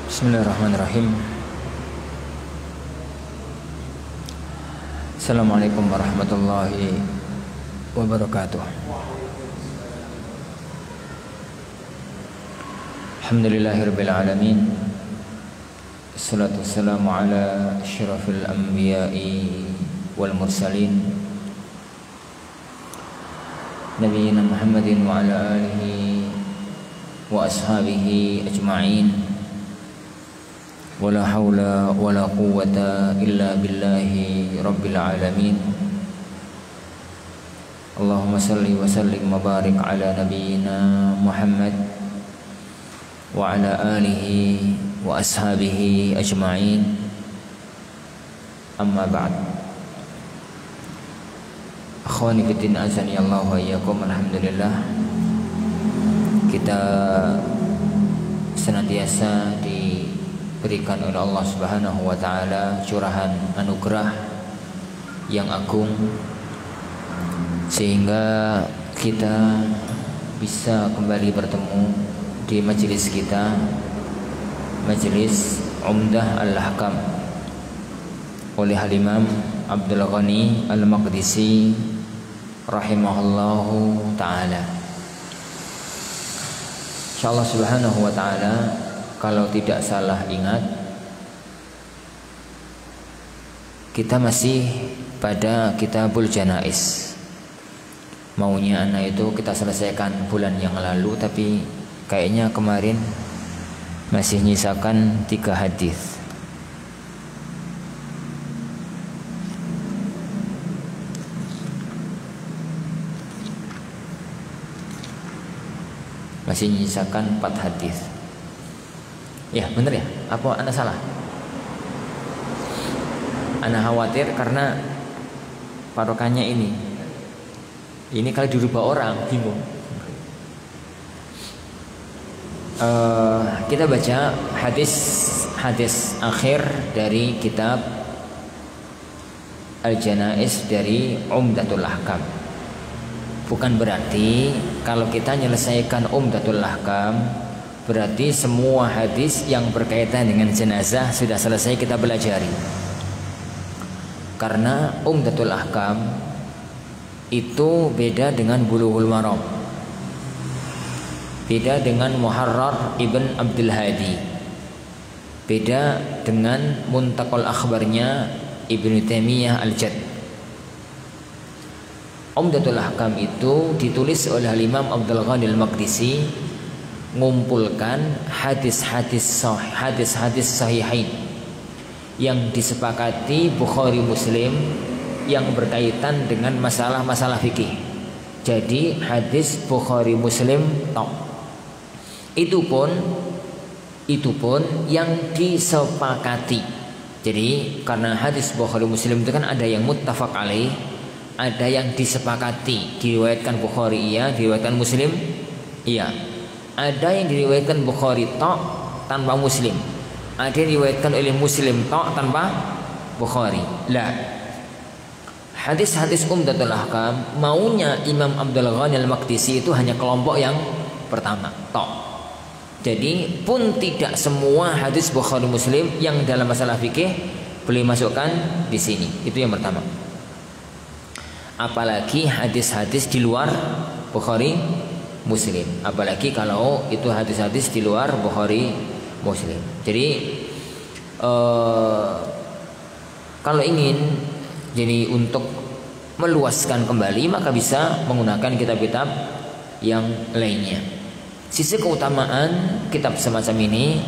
Bismillahirrahmanirrahim. Assalamualaikum warahmatullahi wabarakatuh. Alhamdulillahirabbil alamin. Wassalatu wassalamu ala asyrafil anbiya'i wal mursalin Nabiyyina Muhammadin wa ala alihi wa ashabihi ajma'in. Wala haula wala quwwata illa billahi rabbil alamin. Allahumma salli wa sallim wa barik ala nabiyyina Muhammad wa ala alihi wa ashabihi ajma'in. Amma ba'd. Akhwani fiddin, azani Allah wa iyyakum. Alhamdulillah, kita senantiasa diberikan oleh Allah Subhanahu wa taala curahan anugerah yang agung sehingga kita bisa kembali bertemu di majelis kita, majelis Umdah Al-Ahkam oleh Al-Imam Abdul Ghani Al-Maqdisi rahimahullahu taala. Insyaallah Subhanahu wa taala, kalau tidak salah ingat, kita masih pada Kitabul Janaiz. Maunya anak itu kita selesaikan bulan yang lalu, tapi kayaknya kemarin masih nyisakan 3 hadis. Masih nyisakan 4 hadis. Ya bener ya? Apa anak salah? Anak khawatir karena parokannya ini kalau dirubah orang bingung. Kita baca hadis akhir dari kitab Al-Janaiz dari Umdatul Ahkam. Bukan berarti kalau kita menyelesaikan Umdatul Ahkam berarti semua hadis yang berkaitan dengan jenazah sudah selesai kita pelajari. Karena Umdatul Ahkam itu beda dengan Bulughul Maram, beda dengan Muharrar Ibn Abdul Hadi, beda dengan Muntaqal Akhbarnya Ibnu Taimiyah Al-Jadd. Umdatul Ahkam itu ditulis oleh Imam Abdul Ghani Al-Maqdisi, mengumpulkan hadis-hadis sahihain yang disepakati Bukhari Muslim yang berkaitan dengan masalah-masalah fikih. Jadi hadis Bukhari Muslim tok. Itu pun yang disepakati. Jadi karena hadis Bukhari Muslim itu kan ada yang muttafaq alaih, ada yang disepakati, diriwayatkan Bukhari iya, diriwayatkan Muslim iya. Ada yang diriwayatkan Bukhari tok tanpa Muslim, ada yang diriwayatkan oleh Muslim tok tanpa Bukhari. Lah, hadis-hadis Umdatul Ahkam maunya Imam Abdul Ghani Al-Maqdisi itu hanya kelompok yang pertama tok. Jadi pun tidak semua hadis Bukhari Muslim yang dalam masalah fikih boleh masukkan di sini. Itu yang pertama. Apalagi hadis-hadis di luar Bukhari Muslim, apalagi kalau itu hadis-hadis di luar Bukhari Muslim. Jadi kalau ingin jadi untuk meluaskan kembali maka bisa menggunakan kitab-kitab yang lainnya. Sisi keutamaan kitab semacam ini,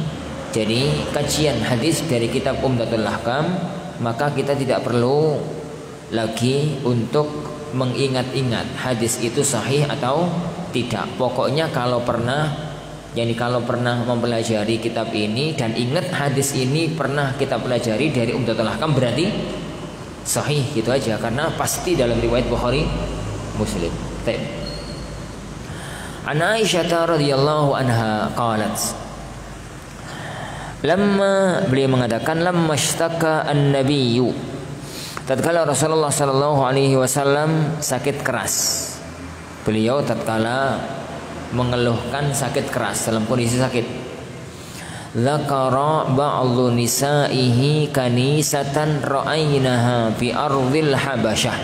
jadi kajian hadis dari kitab Umdatul Ahkam, maka kita tidak perlu lagi untuk mengingat-ingat hadis itu sahih atau tidak. Pokoknya kalau pernah mempelajari kitab ini dan ingat hadis ini pernah kita pelajari dari Umdatul Ahkam, berarti sahih gitu aja, karena pasti dalam riwayat Bukhari Muslim. An Aisyah radhiyallahu anha qalat, beliau mengatakan lamma ishtaka an-nabiyyu, tatkala Rasulullah sallallahu alaihi wasallam sakit keras. Beliau tatkala mengeluhkan sakit keras, dalam kondisi sakit. Dzakara ba'dhu nisaihi kanisatan ra'ainaha fi ardhil Habasyah.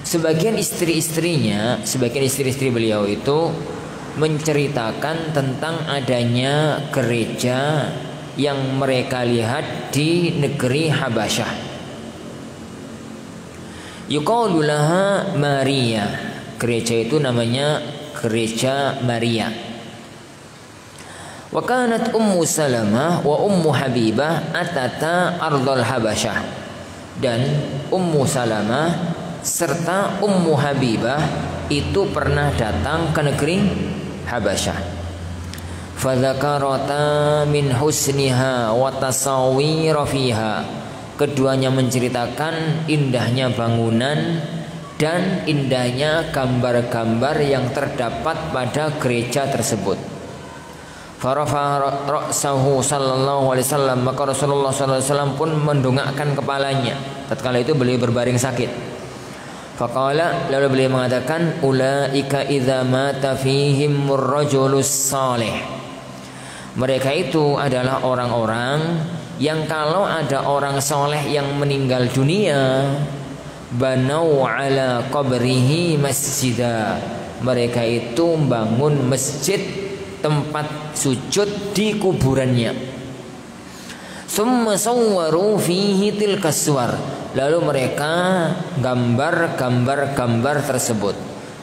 Sebagian istri-istri beliau itu menceritakan tentang adanya gereja yang mereka lihat di negeri Habasyah. Yuqalu laha Maria. Gereja itu namanya Gereja Maria. Wa kanat Ummu Salamah wa Ummu Habibah atata ardhal Habasyah. Dan Ummu Salamah serta Ummu Habibah itu pernah datang ke negeri Habasyah. Fadzakarata min husniha wa tasawwira fiha. Keduanya menceritakan indahnya bangunan dan indahnya gambar-gambar yang terdapat pada gereja tersebut. Farafa ra'sahu sallallahu alaihi wasallam, maka Rasulullah sallallahu alaihi wasallam pun mendongakkan kepalanya. Tatkala itu beliau berbaring sakit. Faqala, lalu beliau mengatakan, ulaika idza mata fihimur rajulus salih. Mereka itu adalah orang-orang yang kalau ada orang soleh yang meninggal dunia, banau ala qabrihi masjidah. Mereka itu bangun masjid, tempat sujud di kuburannya. Summa sawwaru fihi tilkas suwar. Lalu mereka gambar tersebut.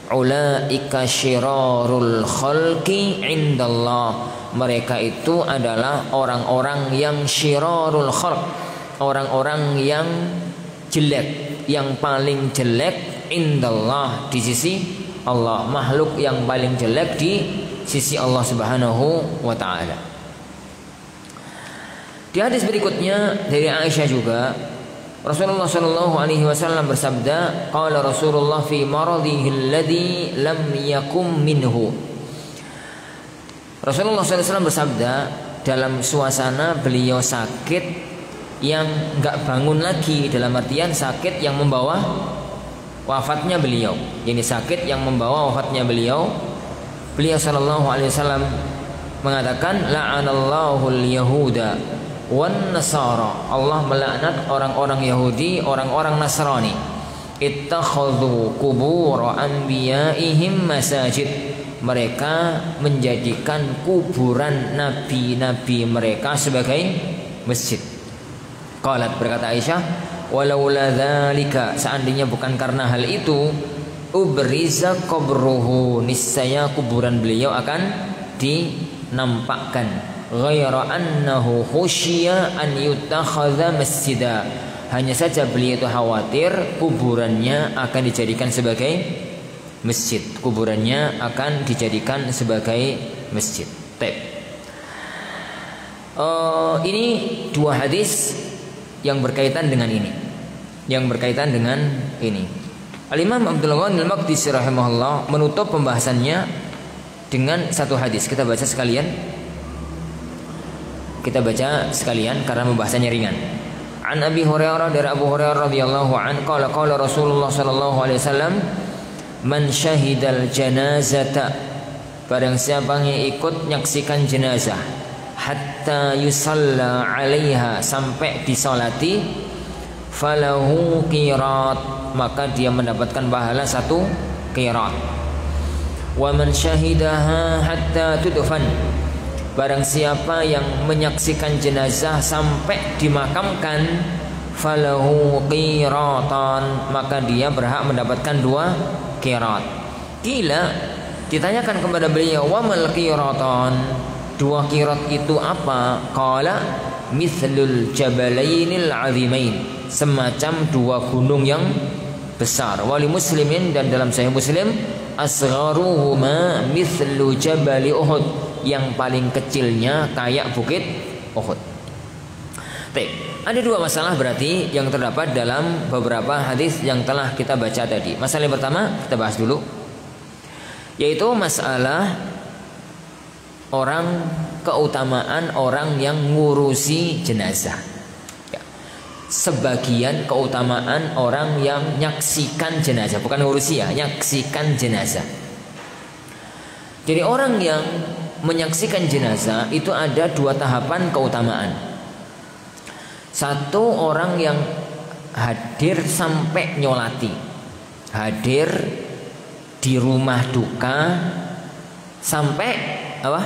Ulaika syirarul khalqi indallah. Mereka itu adalah orang-orang yang syirarul khalq, orang-orang yang jelek, yang paling jelek indallah, di sisi Allah, makhluk yang paling jelek di sisi Allah Subhanahu wa taala. Di hadis berikutnya dari Aisyah juga, Rasulullah sallallahu alaihi wasallam bersabda, qala Rasulullah fi maradhihi alladhi lam yakum minhu. Rasulullah sallallahu alaihi wasallam bersabda dalam suasana beliau sakit yang enggak bangun lagi, dalam artian sakit yang membawa wafatnya beliau. Ini sakit yang membawa wafatnya beliau. Beliau sallallahu alaihi wasallam mengatakan, la'anallahu al-yahuda wan nasara. Allah melaknat orang-orang Yahudi, orang-orang Nasrani. Ittakhadhu qubur anbiya'ihim masajid. Mereka menjadikan kuburan nabi-nabi mereka sebagai masjid. Qalat, berkata Aisyah, walaula dzalika, seandainya bukan karena hal itu, ubriza qabruhu, niscaya kuburan beliau akan dinampakkan. Ghaira annahu khusyiya an yutakhadha masjida. Hanya saja beliau itu khawatir kuburannya akan dijadikan sebagai masjid. Kuburannya akan dijadikan sebagai masjid. Ini dua hadis yang berkaitan dengan ini. Al-Imam Abdul Ghani Al-Maqdisi rahimahullah menutup pembahasannya dengan satu hadis. Kita baca sekalian karena pembahasannya ringan. An Abi Hurairah, dari Abu Hurairah radhiyallahu anhu, qala Rasulullah sallallahu alaihi wasallam, man syahidal janazata, barang siapa yang ikut menyaksikan jenazah, hatta yusalla 'alaiha, sampai disolati, falahu qirat, maka dia mendapatkan pahala 1 qirat. Wa man syahidaha hatta tudfan, barang siapa yang menyaksikan jenazah sampai dimakamkan, falahu qiratan, maka dia berhak mendapatkan 2 qirat. Qila, ditanyakan kepada beliau, wa mal qiratan, 2 qirat itu apa? Qala mithlul jabalainil azimain, semacam 2 gunung yang besar. Wali Muslimin, dan dalam Sahih Muslim, asgharuhuma mithlu jabali Uhud, yang paling kecilnya kayak bukit Uhud. Ada 2 masalah berarti yang terdapat dalam beberapa hadis yang telah kita baca tadi. Masalah yang pertama kita bahas dulu, yaitu masalah keutamaan orang yang ngurusi jenazah. Sebagian keutamaan orang yang nyaksikan jenazah, bukan ngurusi ya, nyaksikan jenazah. Jadi orang yang menyaksikan jenazah itu ada dua tahapan keutamaan. Satu, orang yang hadir sampai nyolati, hadir di rumah duka sampai apa?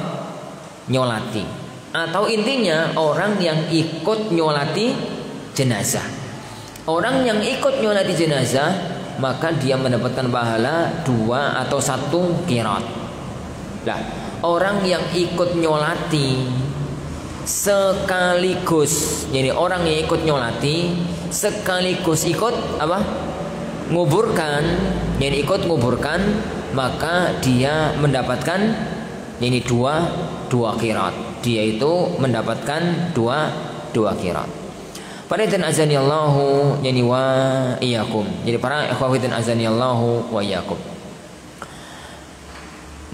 Nyolati. Atau intinya orang yang ikut nyolati jenazah. Orang yang ikut nyolati jenazah maka dia mendapatkan pahala 2 atau 1 qirat. Lah, orang yang ikut nyolati sekaligus, jadi orang yang ikut nyolati sekaligus ikut apa? Nguburkan, jadi ikut nguburkan, maka dia mendapatkan ini 2 qirat. Dia itu mendapatkan 2 qirat. Pada dan azanillahu yani wa iyyakum. Jadi para ikhwatiddin azanillahu wa iyyakum.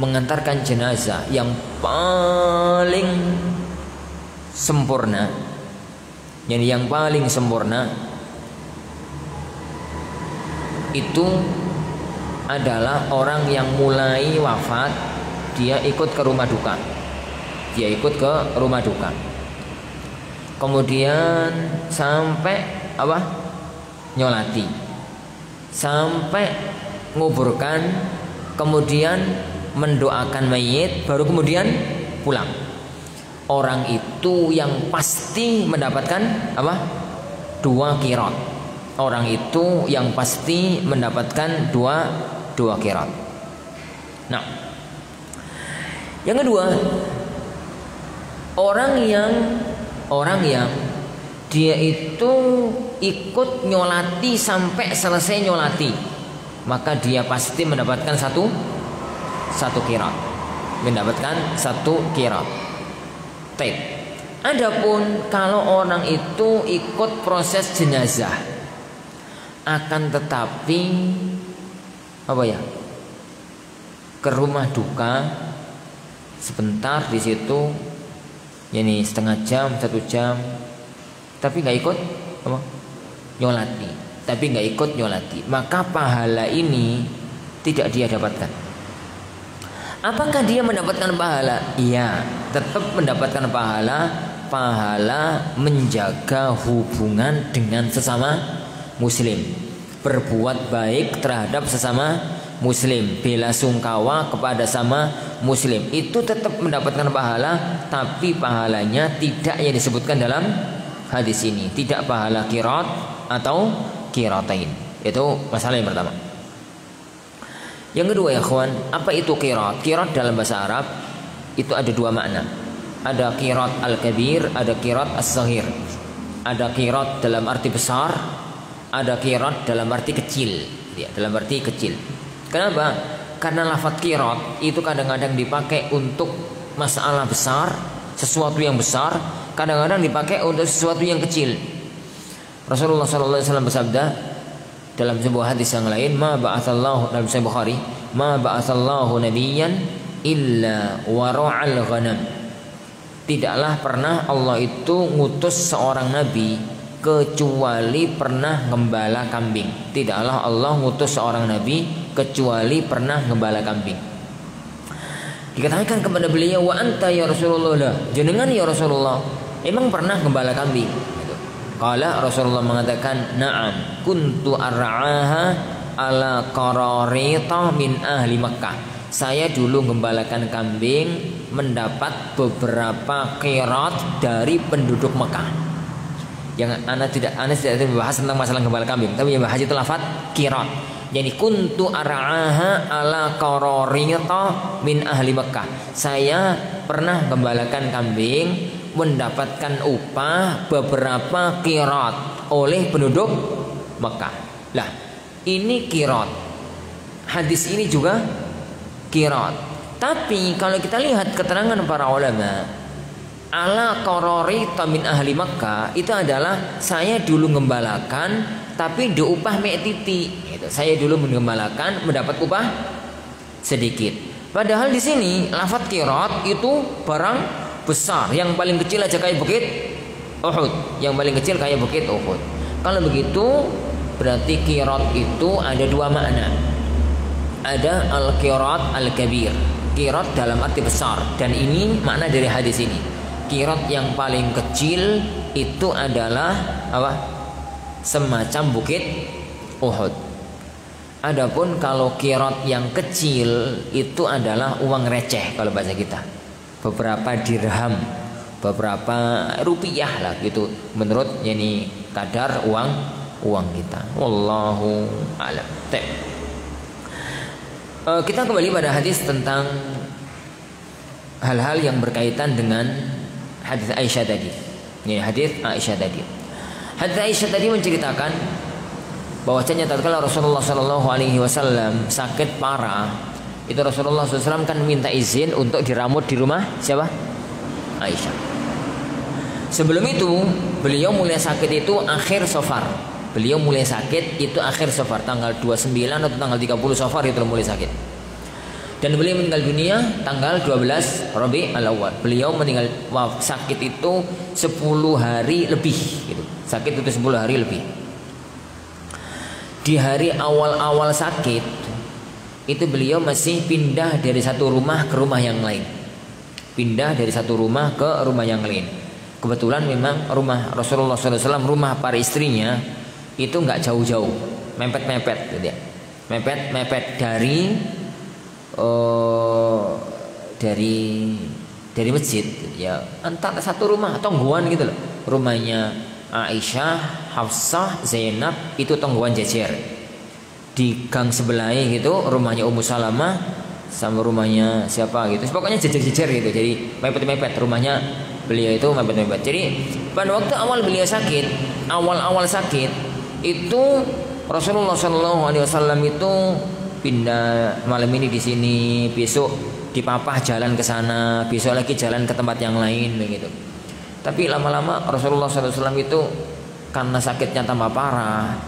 Mengantarkan jenazah yang paling sempurna, yani yang paling sempurna itu adalah orang yang mulai wafat dia ikut ke rumah duka. Dia ikut ke rumah duka. Kemudian sampai apa? Nyolati. Sampai nguburkan, kemudian mendoakan mayit, baru kemudian pulang. Orang itu yang pasti mendapatkan apa? 2 qirat. Orang itu yang pasti mendapatkan 2 qirat. Nah, yang kedua, orang yang dia itu ikut nyolati sampai selesai nyolati, maka dia pasti mendapatkan satu qirat, mendapatkan 1 qirat. Adapun kalau orang itu ikut proses jenazah, akan tetapi apa ya, ke rumah duka sebentar di situ, yani setengah jam, 1 jam, tapi nggak ikut apa? Nyolati, tapi nggak ikut nyolati, maka pahala ini tidak dia dapatkan. Apakah dia mendapatkan pahala? Iya, tetap mendapatkan pahala menjaga hubungan dengan sesama muslim, berbuat baik terhadap sesama muslim, bela sungkawa kepada sama muslim, itu tetap mendapatkan pahala, tapi pahalanya tidak yang disebutkan dalam hadis ini, tidak pahala qirat atau qiratain. Itu masalah yang pertama. Yang kedua ya kawan, apa itu qirat? Qirat dalam bahasa Arab itu ada 2 makna. Ada qirat al-kabir, ada qirat as-saghir. Ada qirat dalam arti besar, ada qirat dalam arti kecil. Ya, dalam arti kecil. Kenapa? Karena lafadz qirat itu kadang-kadang dipakai untuk masalah besar, sesuatu yang besar, kadang-kadang dipakai untuk sesuatu yang kecil. Rasulullah SAW bersabda dalam sebuah hadis yang lain, ma ba'atsallahu, dalam Sahih Bukhari, ma ba'atsallahu nabiyyan illa wara'al ghanam. Tidaklah pernah Allah itu ngutus seorang nabi kecuali pernah gembala kambing. Tidaklah Allah ngutus seorang nabi kecuali pernah gembala kambing. Dikatakan kepada beliau, wa anta ya Rasulullah, jenengan ya Rasulullah, emang pernah gembala kambing? Qala, Rasulullah mengatakan, na'am kuntu ar'aha ala qararita min ahli Makkah. Saya dulu gembalakan kambing mendapat beberapa qirat dari penduduk Mekah. Yang Anda tidak membahas tentang masalah gembala kambing, tapi yang bahas itu lafaz qirat. Jadi kuntu ar'aha ala qararita min ahli Makkah. Saya pernah gembalakan kambing mendapatkan upah beberapa qirat oleh penduduk Mekah. Lah, ini qirat. Hadis ini juga qirat. Tapi kalau kita lihat keterangan para ulama, ala qararita min ahli Makkah itu adalah saya dulu gembalakan tapi diupah me'titi. Gitu. Saya dulu menggembalakan mendapat upah sedikit. Padahal di sini lafaz qirat itu barang besar, yang paling kecil aja kayak bukit Uhud, yang paling kecil kayak bukit Uhud. Kalau begitu berarti qirat itu ada 2 makna. Ada al-qirat al-kabir, Qirot dalam arti besar, dan ini makna dari hadis ini. Qirot yang paling kecil itu adalah apa? Semacam bukit Uhud. Adapun kalau qirot yang kecil itu adalah uang receh kalau bahasa kita. Beberapa dirham, beberapa rupiah lah gitu menurut yani kadar uang kita. Wallahu a'lam. Kita kembali pada hadis tentang hal-hal yang berkaitan dengan hadis Aisyah tadi. Ini hadis Aisyah tadi. Hadis Aisyah tadi menceritakan bahwasanya tatkala Rasulullah Shallallahu Alaihi Wasallam sakit parah, itu Rasulullah SAW kan minta izin untuk diramut di rumah siapa? Aisyah. Sebelum itu beliau mulai sakit itu akhir Safar. Beliau mulai sakit itu akhir Safar, tanggal 29 atau tanggal 30 Safar itu mulai sakit. Dan beliau meninggal dunia tanggal 12 Rabiul Awal. Beliau meninggal sakit itu 10 hari lebih gitu. Sakit itu 10 hari lebih. Di hari awal-awal sakit itu beliau masih pindah dari satu rumah ke rumah yang lain. Pindah dari satu rumah ke rumah yang lain. Kebetulan memang rumah Rasulullah SAW, rumah para istrinya itu nggak jauh-jauh, mepet-mepet gitu ya. Mepet-mepet dari masjid gitu ya. Antara satu rumah tonggoan gitu loh. Rumahnya Aisyah, Hafsah, Zainab itu tonggoan jejer. Di gang sebelahnya gitu rumahnya Ummu Salamah sama rumahnya siapa gitu. Pokoknya jejer-jejer gitu. Jadi mepet-mepet rumahnya beliau itu mepet-mepet. Jadi pada waktu awal beliau sakit, awal-awal sakit itu Rasulullah SAW itu pindah malam ini di sini, besok di Papah jalan ke sana, besok lagi jalan ke tempat yang lain begitu. Tapi lama-lama Rasulullah SAW itu karena sakitnya tambah parah,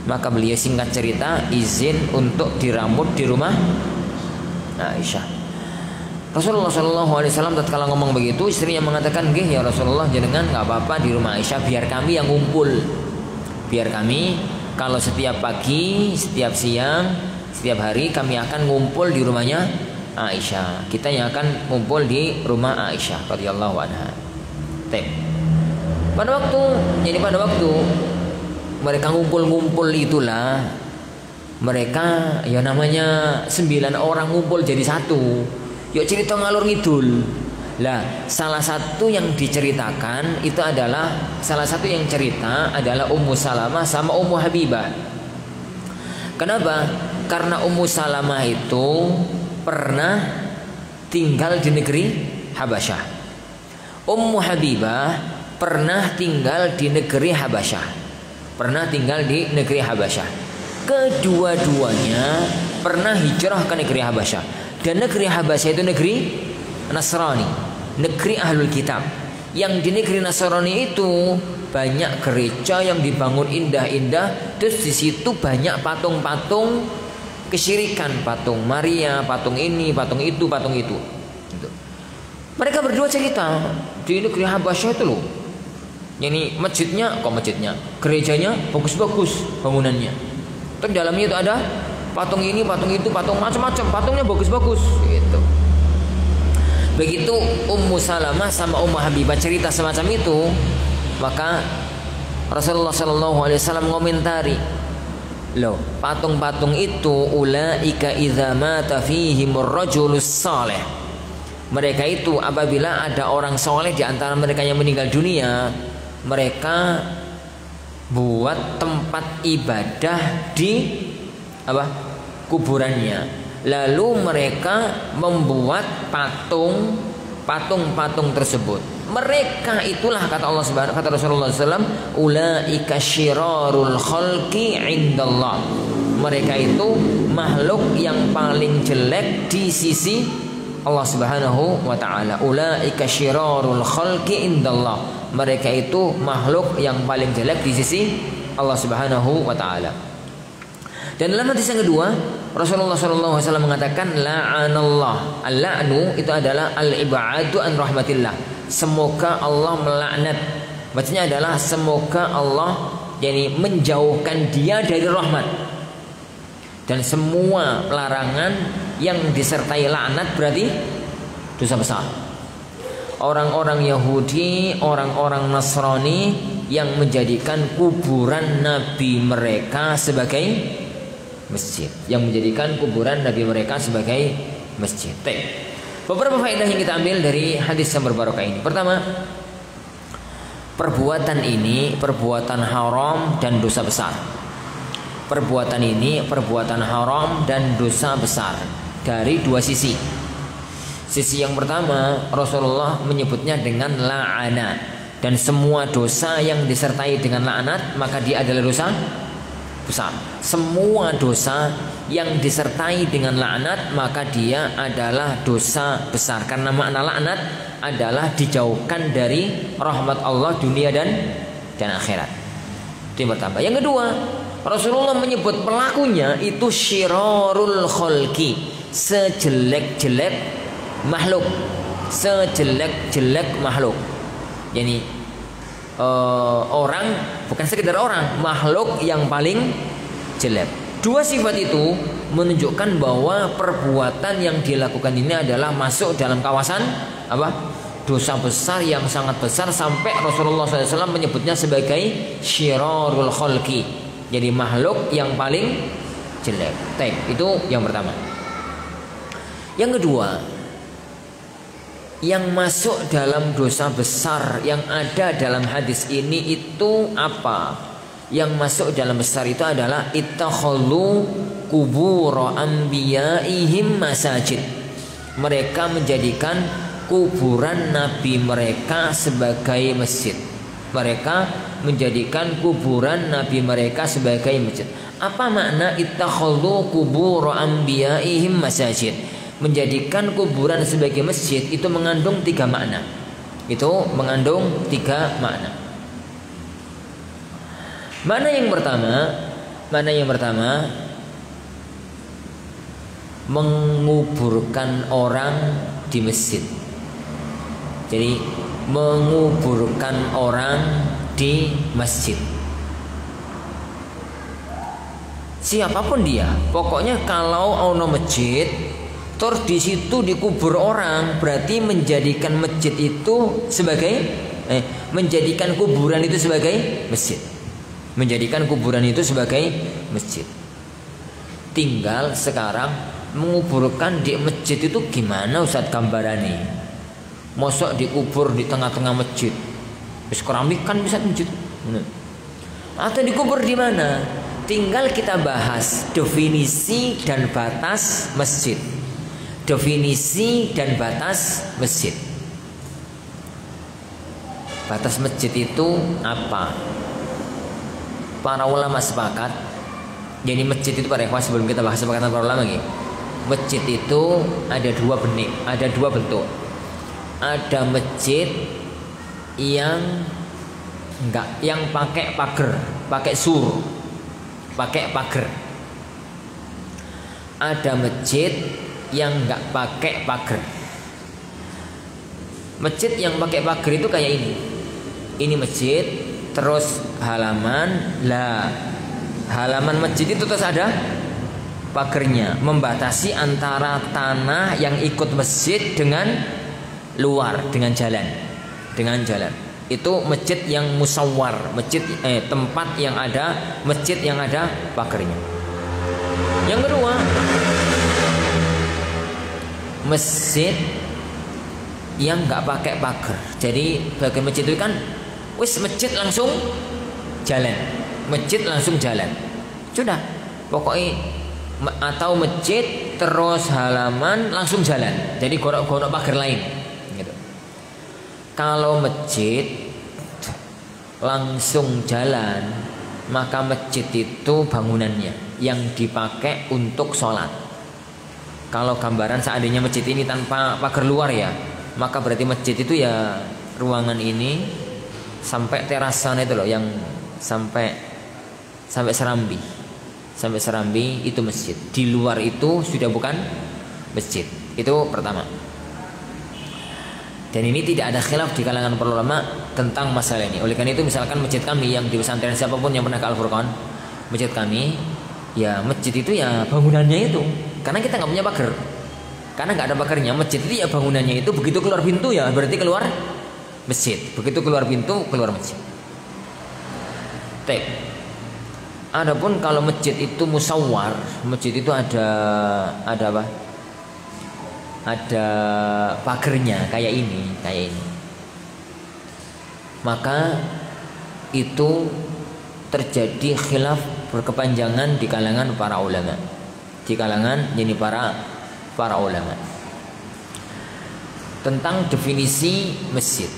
maka beliau singkat cerita izin untuk diramut di rumah Aisyah. Rasulullah SAW tatkala ngomong begitu, istrinya mengatakan, "Nggih ya Rasulullah, jenengan nggak apa-apa di rumah Aisyah, biar kami yang ngumpul. Biar kami kalau setiap pagi, setiap siang, setiap hari kami akan ngumpul di rumahnya Aisyah. Kita yang akan ngumpul di rumah Aisyah radhiyallahu anha." Pada waktu mereka ngumpul-ngumpul itulah, mereka ya namanya 9 orang ngumpul jadi satu. Yuk cerita ngalur ngidul. Lah, salah satu yang diceritakan itu adalah Ummu Salamah sama Ummu Habibah. Kenapa? Karena Ummu Salamah itu pernah tinggal di negeri Habasyah. Ummu Habibah pernah tinggal di negeri Habasyah. Kedua-duanya pernah hijrah ke negeri Habasyah. Dan negeri Habasyah itu negeri Nasrani, negeri Ahlul Kitab. Yang di negeri Nasrani itu banyak gereja yang dibangun indah-indah. Terus di situ banyak patung-patung kesyirikan, patung Maria, patung ini, patung itu, patung itu. Gitu. Mereka berdua cerita di negeri Habasyah itu loh. Ini masjidnya, gerejanya bagus-bagus bangunannya. Terus dalamnya itu ada patung ini, patung itu, patung macam-macam, patungnya bagus-bagus gitu. Begitu Ummu Salamah sama Ummu Habibah cerita semacam itu, maka Rasulullah SAW ngomentari, loh, patung-patung itu ulaika idza mata fihimur rajulus salih. Mereka itu apabila ada orang soleh di antara mereka yang meninggal dunia, mereka buat tempat ibadah di kuburannya. Lalu mereka membuat patung-patung tersebut. Mereka itulah kata Allah Subhanahu, kata Rasulullah SAW, ulaika syirarul khalqi indallah. Mereka itu makhluk yang paling jelek di sisi Allah Subhanahu wa taala. Ulaika syirarul khalqi indallah. Mereka itu makhluk yang paling jelek di sisi Allah Subhanahu wa taala. Dan dalam hadis yang kedua, Rasulullah SAW mengatakan la'anallah. Al-la'nu itu adalah al-ib'adu an rahmatillah. Semoga Allah melaknat. Maksudnya adalah semoga Allah menjauhkan dia dari rahmat. Dan semua larangan yang disertai laknat berarti dosa besar. Orang-orang Yahudi, orang-orang Nasrani yang menjadikan kuburan nabi mereka sebagai masjid, yang menjadikan kuburan nabi mereka sebagai masjid. Beberapa faedah yang kita ambil dari hadis yang berbarokah ini. Pertama, perbuatan ini perbuatan haram dan dosa besar. Perbuatan ini perbuatan haram dan dosa besar dari dua sisi. Sisi yang pertama, Rasulullah menyebutnya dengan la'ana, dan semua dosa yang disertai dengan laknat maka dia adalah dosa besar. Semua dosa yang disertai dengan laknat maka dia adalah dosa besar, karena makna laknat adalah dijauhkan dari rahmat Allah dunia dan akhirat. Itu yang pertama. Yang kedua, Rasulullah menyebut pelakunya itu syirarul khalqi, sejelek-jelek makhluk, sejelek-jelek makhluk. Jadi orang, bukan sekedar orang, makhluk yang paling jelek. Dua sifat itu menunjukkan bahwa perbuatan yang dilakukan ini adalah masuk dalam kawasan apa? Dosa besar yang sangat besar, sampai Rasulullah SAW menyebutnya sebagai syirarul khalqi, jadi makhluk yang paling jelek. Itu yang pertama. Yang kedua, yang masuk dalam dosa besar yang ada dalam hadis ini itu apa? Yang masuk dalam besar itu adalah ittakhadhu qubur anbiya'ihim masajid. Mereka menjadikan kuburan nabi mereka sebagai masjid. Mereka menjadikan kuburan nabi mereka sebagai masjid. Apa makna ittakhadhu qubur anbiya'ihim masajid? Menjadikan kuburan sebagai masjid itu mengandung tiga makna. Itu mengandung tiga makna. Makna yang pertama, menguburkan orang di masjid. Jadi menguburkan orang di masjid. Siapapun dia, pokoknya kalau ono masjid, terus di situ dikubur orang, berarti menjadikan masjid itu sebagai menjadikan kuburan itu sebagai masjid. Menjadikan kuburan itu sebagai masjid. Tinggal sekarang menguburkan di masjid itu gimana Ustaz gambarannya? Mosok dikubur di tengah-tengah masjid. Wis keramik kan bisa masjid. Atau dikubur di mana? Tinggal kita bahas definisi dan batas masjid. Definisi dan batas masjid. Batas masjid itu apa? Para ulama sepakat. Jadi masjid itu, para ikhwan, sebelum kita bahas sepakatan para ulama lagi, masjid itu ada dua bentuk. Ada masjid yang pakai pagar, pakai sur, pakai pagar. Ada masjid yang enggak pakai pagar. Masjid yang pakai pagar itu kayak ini. Ini masjid, terus halaman. Halaman masjid itu terus ada pagarnya, membatasi antara tanah yang ikut masjid dengan luar, dengan jalan. Itu masjid yang musawwar, masjid tempat yang ada masjid yang ada pagarnya. Yang kedua, masjid yang nggak pakai pagar. Jadi bagian masjid itu kan masjid langsung jalan. Masjid langsung jalan. Sudah, pokoknya atau masjid terus halaman langsung jalan. Jadi gorok-gorok pagar lain gitu. Kalau masjid langsung jalan, maka masjid itu bangunannya yang dipakai untuk sholat. Kalau gambaran seandainya masjid ini tanpa pagar luar ya, maka berarti masjid itu ya ruangan ini sampai teras sana itu loh, yang sampai serambi. Sampai serambi itu masjid. Di luar itu sudah bukan masjid. Itu pertama. Dan ini tidak ada khilaf di kalangan para ulama tentang masalah ini. Oleh karena itu misalkan masjid kami yang di pesantren, siapapun yang pernah ke Al-Furqan, masjid kami, ya masjid itu ya bangunannya itu karena kita nggak punya pagar. Karena nggak ada pagarnya, masjid itu ya bangunannya itu begitu keluar pintu ya berarti keluar masjid. Begitu keluar pintu keluar masjid. Adapun kalau masjid itu musawwar, masjid itu ada apa? Ada pagernya kayak ini. Maka itu terjadi khilaf berkepanjangan di kalangan para ulama. Di kalangan ini para ulama tentang definisi masjid.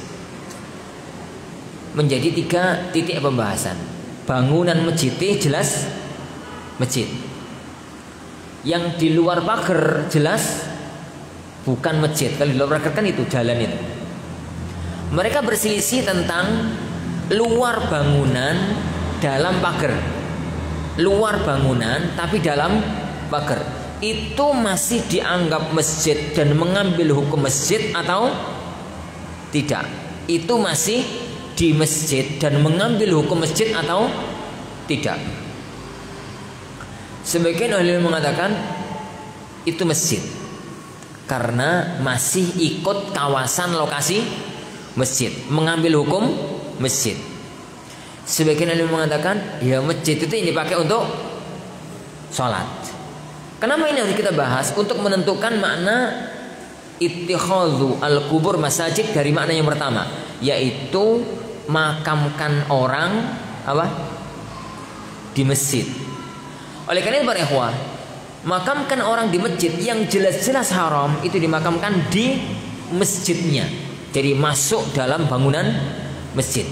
Menjadi 3 titik pembahasan. Bangunan masjid jelas masjid. Yang di luar pagar jelas bukan masjid. Kalau di luar pagar kan itu jalan itu. Mereka berselisih tentang luar bangunan dalam pagar. Luar bangunan tapi dalam pagar. Itu masih dianggap masjid dan mengambil hukum masjid atau tidak? Itu masih di masjid dan mengambil hukum masjid atau tidak? Sebagian ahli mengatakan itu masjid karena masih ikut kawasan lokasi masjid, mengambil hukum masjid. Sebagian ahli mengatakan ya masjid itu yang dipakai untuk sholat. Kenapa ini harus kita bahas? Untuk menentukan makna ittikhadhu al-qubur masajid dari makna yang pertama, yaitu makamkan orang apa? Di masjid. Oleh karena itu para ikhwah, makamkan orang di masjid yang jelas-jelas haram itu dimakamkan di masjidnya. Jadi masuk dalam bangunan masjid.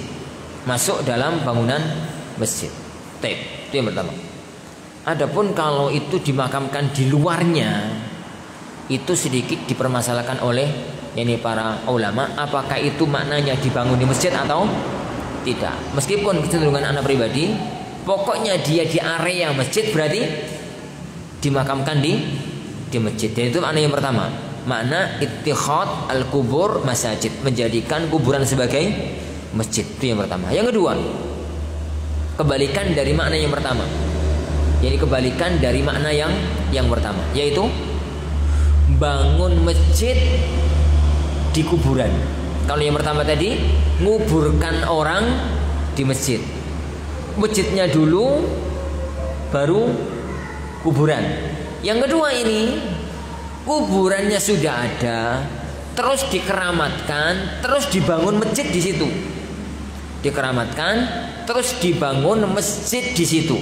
Masuk dalam bangunan masjid. Itu yang pertama. Adapun kalau itu dimakamkan di luarnya, itu sedikit dipermasalahkan oleh para ulama. Apakah itu maknanya dibangun di masjid atau tidak? Meskipun kecenderungan anak pribadi, pokoknya dia di area masjid berarti dimakamkan di masjid. Dan itu makna yang pertama. Makna ittikhad al-kubur masajid, menjadikan kuburan sebagai masjid. Itu yang pertama. Yang kedua, kebalikan dari makna yang pertama. Jadi kebalikan dari makna yang pertama, yaitu bangun masjid di kuburan. Kalau yang pertama tadi nguburkan orang di masjid. Masjidnya dulu baru kuburan. Yang kedua ini kuburannya sudah ada, terus dikeramatkan, terus dibangun masjid di situ. Dikeramatkan, terus dibangun masjid di situ.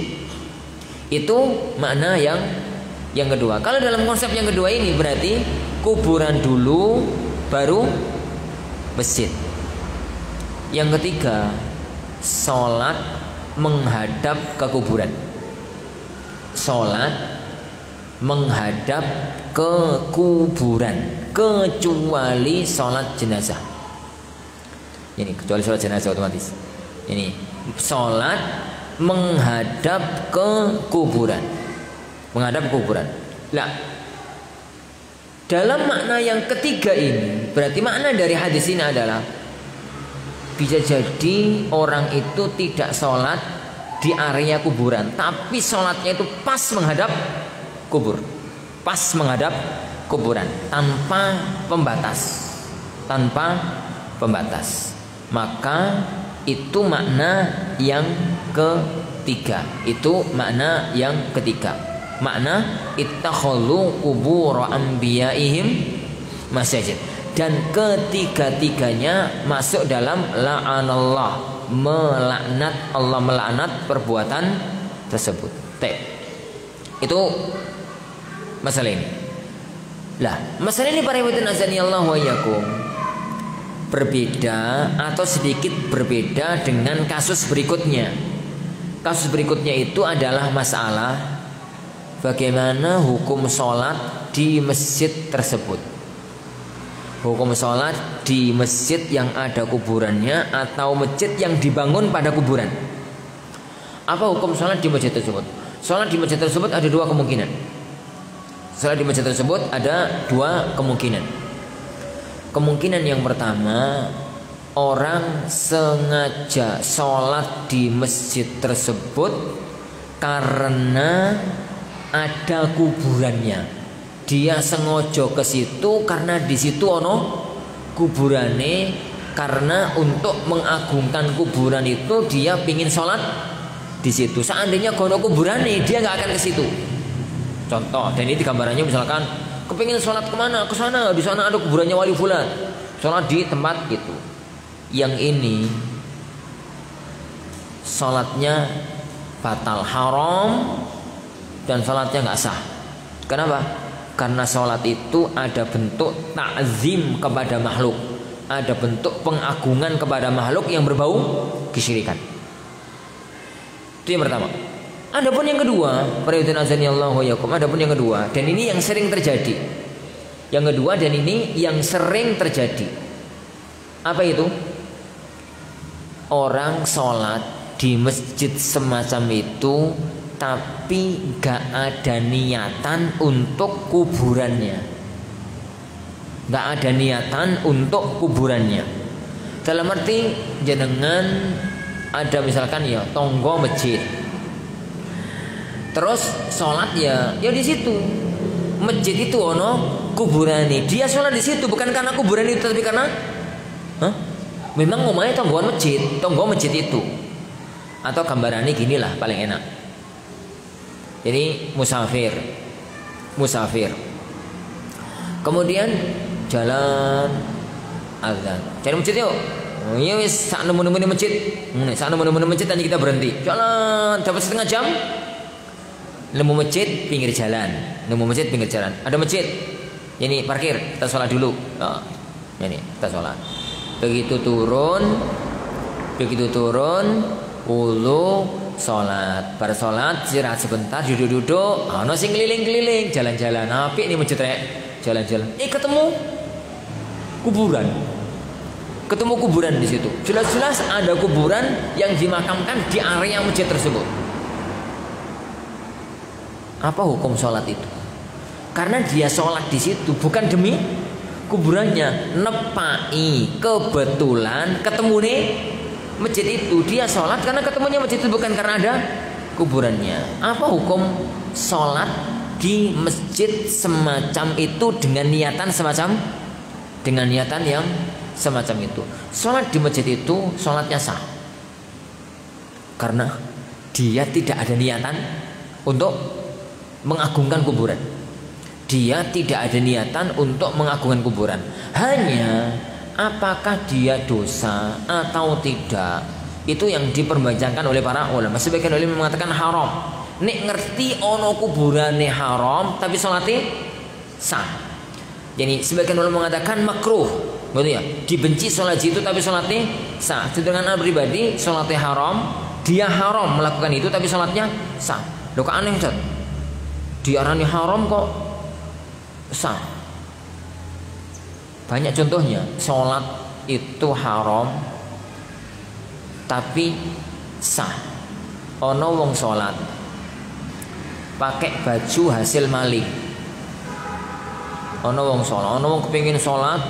Itu makna yang kedua. Kalau dalam konsep yang kedua ini berarti kuburan dulu baru masjid. Yang ketiga, sholat menghadap ke kuburan. Sholat menghadap ke kuburan, kecuali sholat jenazah. Ini kecuali sholat jenazah otomatis. Ini sholat menghadap ke kuburan. Menghadap ke kuburan. Nah, dalam makna yang ketiga ini, berarti makna dari hadis ini adalah bisa jadi orang itu tidak sholat di area kuburan, tapi sholatnya itu pas menghadap kubur, pas menghadap kuburan, tanpa pembatas, tanpa pembatas. Maka itu makna yang ketiga. Itu makna yang ketiga. Makna ittakhadhu qubur anbiya'ihim masajid. Dan ketiga-tiganya masuk dalam la'anallah, melaknat, Allah melaknat perbuatan tersebut. Itu masalah ini. Lah, masalah ini para hadirin azanillahu wa iyyakum berbeda atau sedikit berbeda dengan kasus berikutnya. Kasus berikutnya itu adalah masalah bagaimana hukum sholat di masjid tersebut. Hukum sholat di masjid yang ada kuburannya atau masjid yang dibangun pada kuburan. Apa hukum sholat di masjid tersebut? Sholat di masjid tersebut ada dua kemungkinan. Sholat di masjid tersebut ada dua kemungkinan. Kemungkinan yang pertama, orang sengaja sholat di masjid tersebut karena ada kuburannya. dia sengaja ke situ karena di situ ono kuburane, karena untuk mengagungkan kuburan itu dia pingin sholat di situ. Seandainya gono kuburane dia nggak akan ke situ. Contoh, dan ini gambarannya misalkan kepingin sholat kemana? Ke sana, di sana ada kuburannya wali fulan. Sholat di tempat itu. Yang ini sholatnya batal, haram, dan sholatnya nggak sah. Kenapa? Karena sholat itu ada bentuk ta'zim kepada makhluk, ada bentuk pengagungan kepada makhluk yang berbau kesyirikan. Itu yang pertama. Adapun yang kedua, adapun yang kedua, dan ini yang sering terjadi. Yang kedua dan ini yang sering terjadi. Apa itu? Orang sholat di masjid semacam itu tapi gak ada niatan untuk kuburannya. Gak ada niatan untuk kuburannya. Dalam arti jenengan ada misalkan ya tonggo masjid, terus sholat ya di situ. Masjid itu ono kuburan nih. Dia sholat di situ bukan karena kuburan itu, tapi karena memang ngomongnya tonggoan masjid, tonggo masjid itu. Atau gambarannya gini lah paling enak. Jadi musafir, kemudian jalan azan, cari masjid yuk. Oh iya wis, sak nemu masjid, sak nemu masjid tadi kita berhenti. Jalan dapat setengah jam, nemu masjid pinggir jalan, ada masjid. Ini parkir, kita sholat dulu. Ini kita sholat. Begitu turun, wudu, sholat. Bar sholat istirahat sebentar, duduk-duduk. Ono sing keliling-keliling, jalan-jalan. Apik ini masjid rek, jalan-jalan. Ketemu kuburan. Di situ. Jelas-jelas ada kuburan yang dimakamkan di area masjid tersebut. Apa hukum sholat itu? Karena dia sholat di situ bukan demi kuburannya, nepai kebetulan ketemu nih masjid itu. Dia sholat karena ketemunya masjid itu, bukan karena ada kuburannya. Apa hukum sholat di masjid semacam itu dengan niatan yang semacam itu? Sholat di masjid itu sholatnya sah karena dia tidak ada niatan untuk mengagungkan kuburan. Dia tidak ada niatan untuk mengagungkan kuburan. Hanya apakah dia dosa atau tidak, itu yang diperbincangkan oleh para ulama. Sebagian ulama mengatakan haram. Nek ngerti ono kuburane haram tapi sholatnya sah. Jadi sebagian ulama mengatakan makruh, gitu ya. Dibenci sholat itu tapi sholatnya sah. Sedangkan pribadi sholatnya haram, dia haram melakukan itu tapi sholatnya sah. Loh kok aneh Ustaz? Diarani haram kok sah. Banyak contohnya. Sholat itu haram tapi sah. Ono wong sholat pakai baju hasil maling. Ono wong sholat, ono wong kepingin sholat,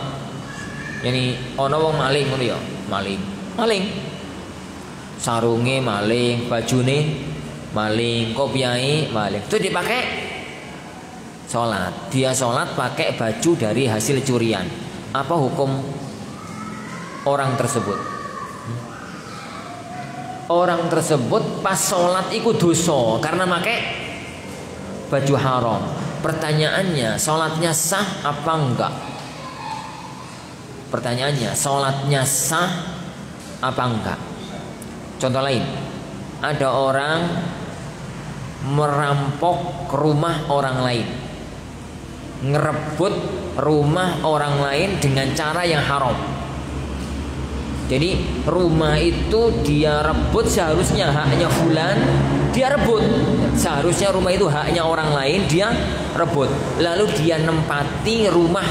yani ono wong maling, ngono ya, maling. Sarunge maling, bajune maling, kopiahnya maling. Itu dipakai sholat. Dia sholat pakai baju dari hasil curian. Apa hukum orang tersebut? Orang tersebut pas sholat ikut dosa karena pakai baju haram. Pertanyaannya, sholatnya sah apa enggak? Pertanyaannya, sholatnya sah apa enggak? Contoh lain, ada orang merampok rumah orang lain, ngerebut rumah orang lain dengan cara yang haram. Jadi rumah itu dia rebut, seharusnya haknya fulan, dia rebut. Seharusnya rumah itu haknya orang lain, dia rebut. Lalu dia nempati rumah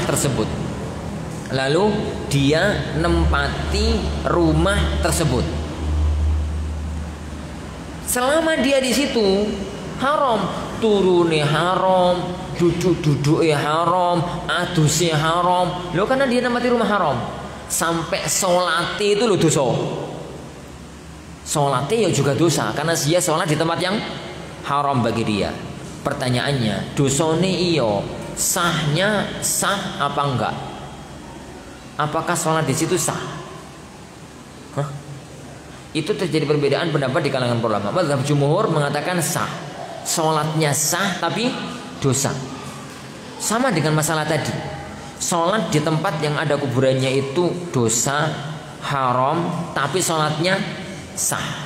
tersebut. Selama dia di situ haram, turune haram, duduk-duduknya haram, adusnya haram. Loh karena dia nempati rumah haram. Sampai sholatnya itu loh dosa. Sholatnya ya juga dosa karena dia sholat di tempat yang haram bagi dia. Pertanyaannya, dosane iyo sahnya sah apa enggak? Apakah sholat di situ sah? Hah? Itu terjadi perbedaan pendapat di kalangan ulama. Mazhab jumhur mengatakan sah, sholatnya sah tapi dosa. Sama dengan masalah tadi, sholat di tempat yang ada kuburannya itu dosa, haram, tapi sholatnya sah.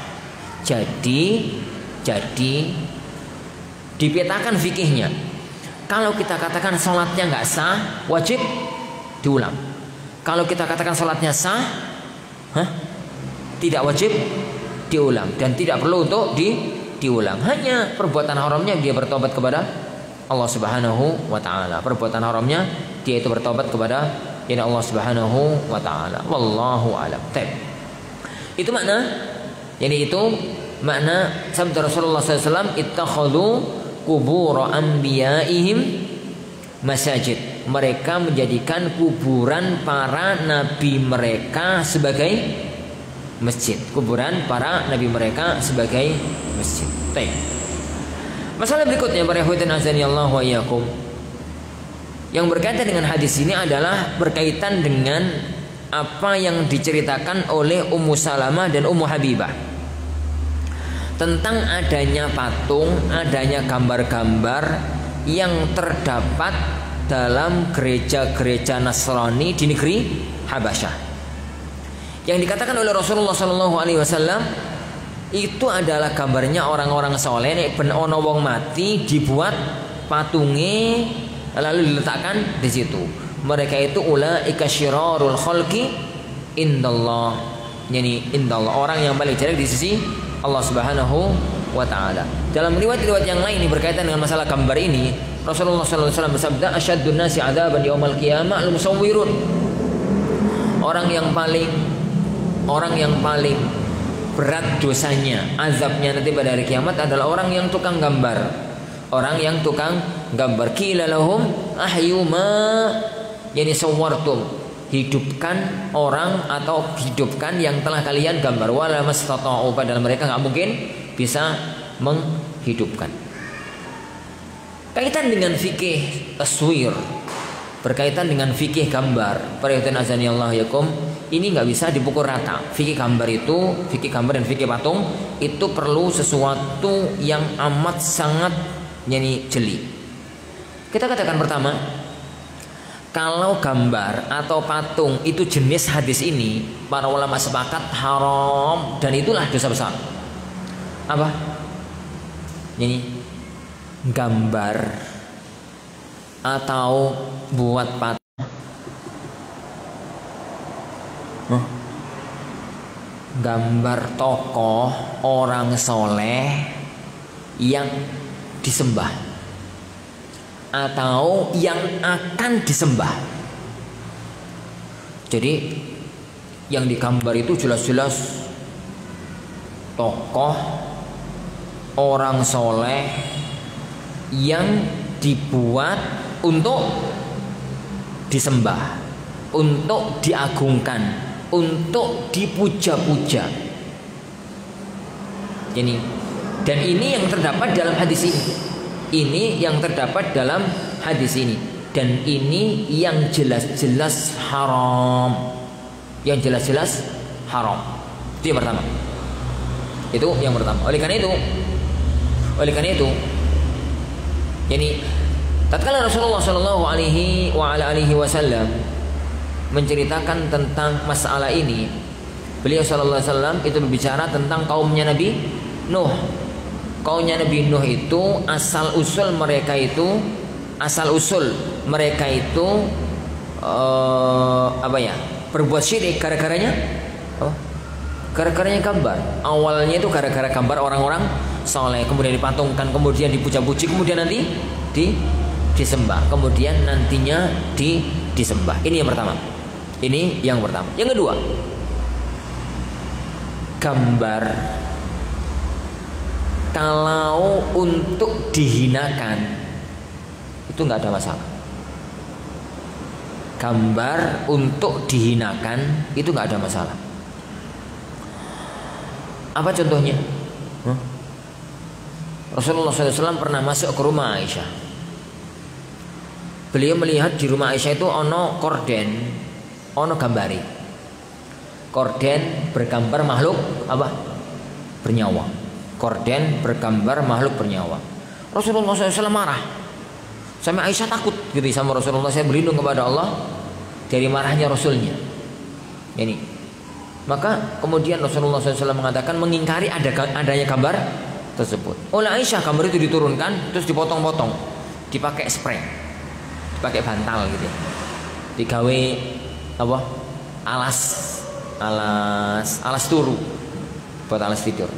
Jadi dipetakan fikihnya. Kalau kita katakan sholatnya nggak sah, wajib diulang. Kalau kita katakan sholatnya sah, tidak wajib diulang dan tidak perlu untuk diulang. Hanya perbuatan haramnya dia bertobat kepada Allah Subhanahu wa taala. Perbuatan haramnya dia itu bertobat kepada Allah Subhanahu wa taala. Wallahu a'lam. Itu makna, itu makna sabda Rasulullah SAW, ittakhadhu qubur anbiya'ihim masajid. Mereka menjadikan kuburan para nabi mereka sebagai masjid. Kuburan para nabi mereka sebagai masjid. Masalah berikutnya para ikhwatin azani Allah wa iyyakum, yang berkaitan dengan hadis ini adalah berkaitan dengan apa yang diceritakan oleh Ummu Salamah dan Ummu Habibah tentang adanya patung, adanya gambar-gambar yang terdapat dalam gereja-gereja Nasrani di negeri Habasyah. Yang dikatakan oleh Rasulullah SAW itu adalah gambarnya orang-orang soleh. Nek ben ono wong mati dibuat patungnya lalu diletakkan di situ. Mereka itu ulaika syirarul khalqi indallah. Indallah, orang yang paling jelek di sisi Allah Subhanahu wa taala. Dalam riwayat-riwayat yang lain ini berkaitan dengan masalah gambar ini, Rasulullah SAW bersabda, asyaddun nasi adzaban yaumil qiyamah al-musawwirun. Orang yang paling berat dosanya, azabnya nanti pada hari kiamat adalah orang yang tukang gambar. Orang yang tukang gambar. Qila lahum ahyu ma sawwartum. Hidupkan orang atau hidupkan yang telah kalian gambar. Wala mastata'u, padahal mereka nggak mungkin bisa menghidupkan. Kaitan dengan fikih taswir, berkaitan dengan fikih gambar. Perhatian azani Allah yakum, ini nggak bisa dipukul rata. Fikih gambar itu, fikih gambar dan fikih patung itu perlu sesuatu yang amat sangat jeli. Kita katakan pertama, kalau gambar atau patung itu jenis hadis ini, para ulama sepakat haram dan itulah dosa besar. Apa? Gambar atau buat patung, gambar tokoh orang soleh yang disembah atau yang akan disembah. Jadi yang digambar itu jelas-jelas tokoh orang soleh yang dibuat untuk disembah, untuk diagungkan, untuk dipuja-puja. Dan ini yang terdapat dalam hadis ini. Ini yang terdapat dalam hadis ini. Dan ini yang jelas-jelas haram. Yang jelas-jelas haram. Itu yang pertama. Itu yang pertama. Oleh karena itu, tatkala Rasulullah Shallallahu Alaihi Wasallam menceritakan tentang masalah ini, beliau Shallallahu Alaihi Wasallam itu berbicara tentang kaumnya Nabi Nuh. Kaumnya Nabi Nuh itu asal usul mereka itu berbuat syirik gara-garanya gambar. Awalnya itu gara-gara gambar orang-orang soleh, kemudian dipatungkan, kemudian dipuja-puji, kemudian nanti disembah, kemudian nantinya disembah. Ini yang pertama. Yang kedua, gambar kalau untuk dihinakan itu nggak ada masalah. Gambar untuk dihinakan itu nggak ada masalah. Apa contohnya? Rasulullah SAW pernah masuk ke rumah Aisyah. Beliau melihat di rumah Aisyah itu ono korden, ono gambari. Korden bergambar makhluk apa? Bernyawa. Korden bergambar makhluk bernyawa. Rasulullah SAW marah. Sampai Aisyah takut gitu sama Rasulullah. Saya berlindung kepada Allah dari marahnya Rasulnya. Ini. Maka kemudian Rasulullah SAW mengatakan mengingkari adanya gambar tersebut. Oleh Aisyah gambar itu diturunkan terus dipotong-potong, dipakai spray, dipakai bantal gitu. Digawe apa? Alas turu buat alas tidur.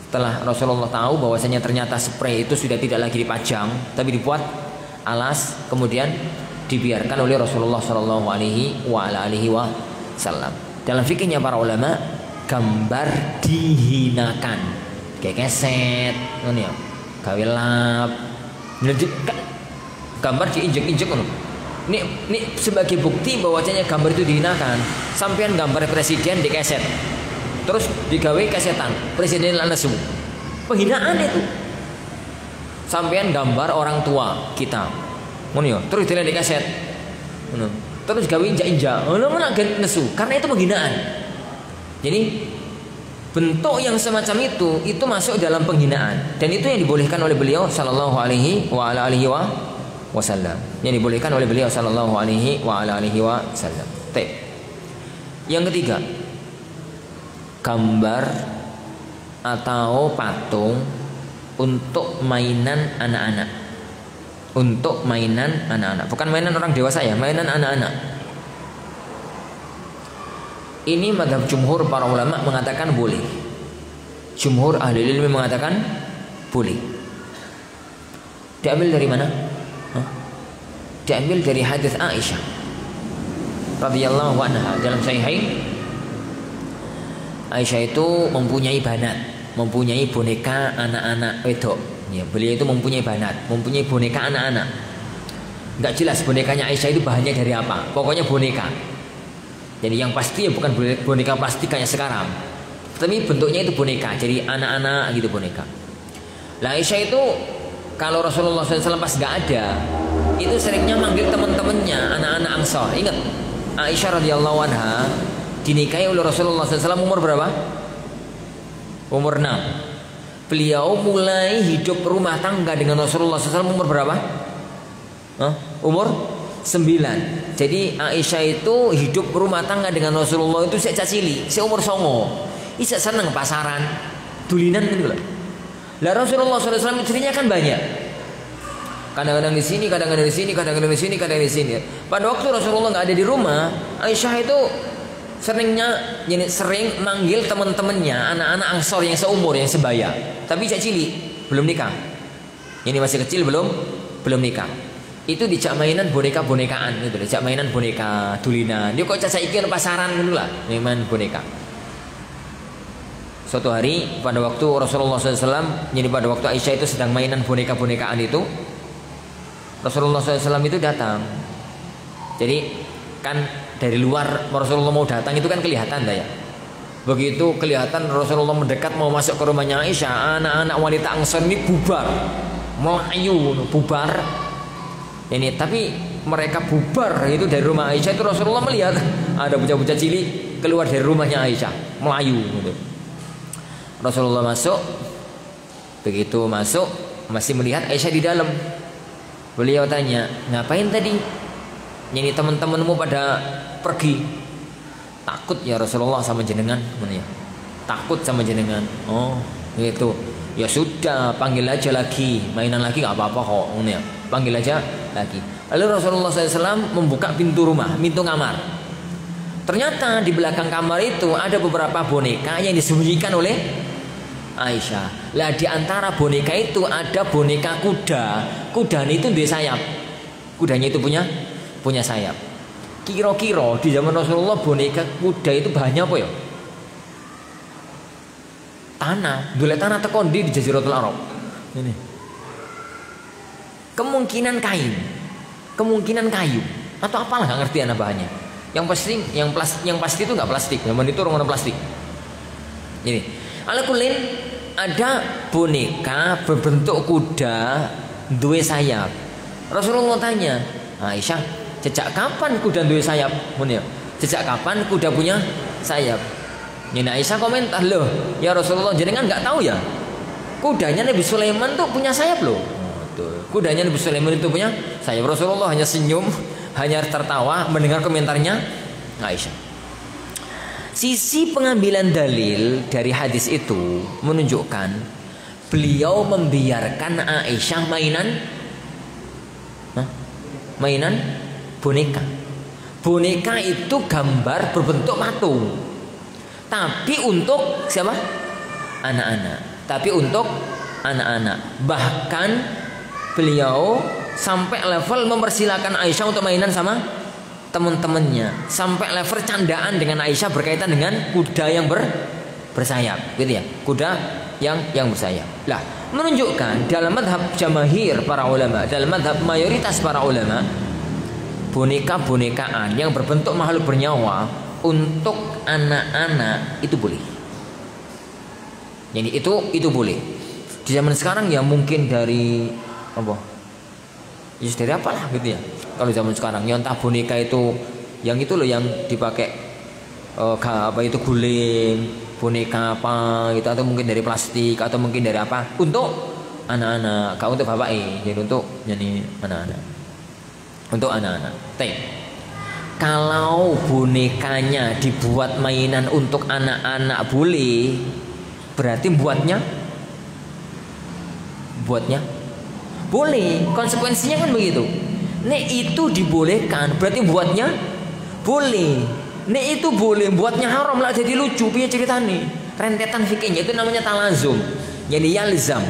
Setelah Rasulullah tahu bahwasanya ternyata spray itu sudah tidak lagi dipajang tapi dibuat alas, kemudian dibiarkan oleh Rasulullah Shallallahu Alaihi Wasallam. Dalam fikihnya para ulama, gambar dihinakan, kayak keset, ya, gawe lap, gambar diinjek-injek, ini sebagai bukti bahwasanya gambar itu dihinakan. Sampean gambar presiden di keset, terus digawe kesetan presiden lanesu, penghinaan itu. Sampean gambar orang tua kita, terus dilihat di keset, terus gawe injak-injak, mana nesu, karena itu penghinaan. Jadi bentuk yang semacam itu masuk dalam penghinaan, dan itu yang dibolehkan oleh beliau Sallallahu Alaihi Wasallam. Yang dibolehkan oleh beliau Sallallahu Alaihi Wasallam. Yang ketiga, gambar atau patung untuk mainan anak-anak. Untuk mainan anak-anak, bukan mainan orang dewasa ya, mainan anak-anak. Ini mazhab jumhur para ulama mengatakan boleh. Jumhur ahli ilmu mengatakan boleh. Diambil dari mana? Diambil dari hadis Aisyah radhiyallahu anha dalam Sahihain. Aisyah itu mempunyai banat, mempunyai boneka anak-anak wedok. Ya, beliau itu mempunyai banat, mempunyai boneka anak-anak. Nggak jelas bonekanya Aisyah itu bahannya dari apa. Pokoknya boneka. Jadi yang pasti ya bukan boneka plastik kayak sekarang, tapi bentuknya itu boneka. Jadi anak-anak gitu boneka. Lah Aisyah itu kalau Rasulullah SAW pas nggak ada, itu seringnya manggil teman-temannya anak-anak Ansor. Ingat Aisyah radhiyallahu anha dinikahi oleh Rasulullah SAW umur berapa? Umur 6. Beliau mulai hidup rumah tangga dengan Rasulullah SAW umur berapa? Umur 9. Jadi Aisyah itu hidup rumah tangga dengan Rasulullah itu sejak cilik, seumur 9. Isa seneng pasaran, dulinan gitu lah. Lah Rasulullah SAW istrinya kan banyak. Kadang-kadang di sini, kadang-kadang di sini, kadang-kadang di sini, kadang-kadang di sini. Pada waktu Rasulullah nggak ada di rumah, Aisyah itu sering manggil teman-temannya anak-anak Ansor yang seumur, yang sebaya, tapi cak cilik, belum nikah. Ini masih kecil, belum nikah. Itu dijak mainan boneka-bonekaan gitu, dijak mainan boneka dulinan. Dia kok cak saiki pasaran gitu lah, main boneka. Suatu hari pada waktu Rasulullah SAW, jadi pada waktu Aisyah itu sedang mainan boneka-bonekaan itu, Rasulullah SAW itu datang. Jadi kan dari luar Rasulullah mau datang itu kan kelihatan ya. Begitu kelihatan Rasulullah mendekat mau masuk ke rumahnya Aisyah, anak-anak wanita Ansor ini bubar, melayu, bubar. Ini tapi mereka bubar itu dari rumah Aisyah itu Rasulullah melihat ada bocah-bocah cilik keluar dari rumahnya Aisyah, melayu gitu. Rasulullah masuk, begitu masuk masih melihat Aisyah di dalam. Beliau tanya, ngapain tadi? Ini teman-temanmu pada pergi. Takut ya Rasulullah sama jenengan, ya. Takut sama jenengan. Oh, gitu. Ya sudah, panggil aja lagi, mainan lagi nggak apa-apa kok, ya. Panggil aja lagi. Lalu Rasulullah SAW membuka pintu rumah, pintu kamar. Ternyata di belakang kamar itu ada beberapa boneka yang disembunyikan oleh Aisyah. Lah di antara boneka itu ada boneka kuda. Kudanya itu dia sayap. Kudanya itu punya sayap. Kira-kira di zaman Rasulullah boneka kuda itu bahannya apa ya? Tanah. Dulu tanah tekon di Jaziratul Arab. Ini. Kemungkinan kain, kemungkinan kayu, atau apalah nggak ngerti anak bahannya. Yang pasti itu nggak plastik. Zaman itu orang plastik. Ini. Alakulin ada boneka berbentuk kuda, dua sayap. Rasulullah tanya, Aisyah, sejak kapan kuda duwe sayap? Ngono ya. Sejak kapan kuda punya sayap? Nina Aisyah komentar, loh ya Rasulullah, jenengan nggak tahu ya? Kudanya Nabi Sulaiman tuh punya sayap loh. Kudanya Nabi Sulaiman itu punya sayap. Rasulullah hanya senyum, hanya tertawa mendengar komentarnya Aisyah. Sisi pengambilan dalil dari hadis itu menunjukkan beliau membiarkan Aisyah mainan boneka. Boneka itu gambar berbentuk patung. Tapi untuk siapa? Anak-anak. Tapi untuk anak-anak. Bahkan beliau sampai level mempersilahkan Aisyah untuk mainan sama teman-temannya. Sampai level candaan dengan Aisyah berkaitan dengan kuda yang bersayap, gitu ya. Kuda yang bersayap. Lah, menunjukkan dalam madhab jamahir para ulama, dalam madhab mayoritas para ulama, boneka-bonekaan yang berbentuk makhluk bernyawa untuk anak-anak itu boleh. Jadi itu boleh. Di zaman sekarang ya mungkin dari apa? Ya dari apalah gitu ya. Kalau zaman sekarang ya entah boneka itu yang itu loh yang dipakai apa itu guling, boneka apa gitu, atau mungkin dari plastik atau mungkin dari apa untuk anak-anak, gak untuk bapak jadi untuk jadi anak-anak. Untuk anak-anak. Kalau bonekanya dibuat mainan untuk anak-anak boleh, berarti buatnya boleh. Konsekuensinya kan begitu. Nek itu dibolehkan, berarti buatnya boleh. Nek itu boleh, buatnya haram lah, jadi lucu. Punya ceritanya rentetan fikihnya itu namanya talazum. Jadi yalzam.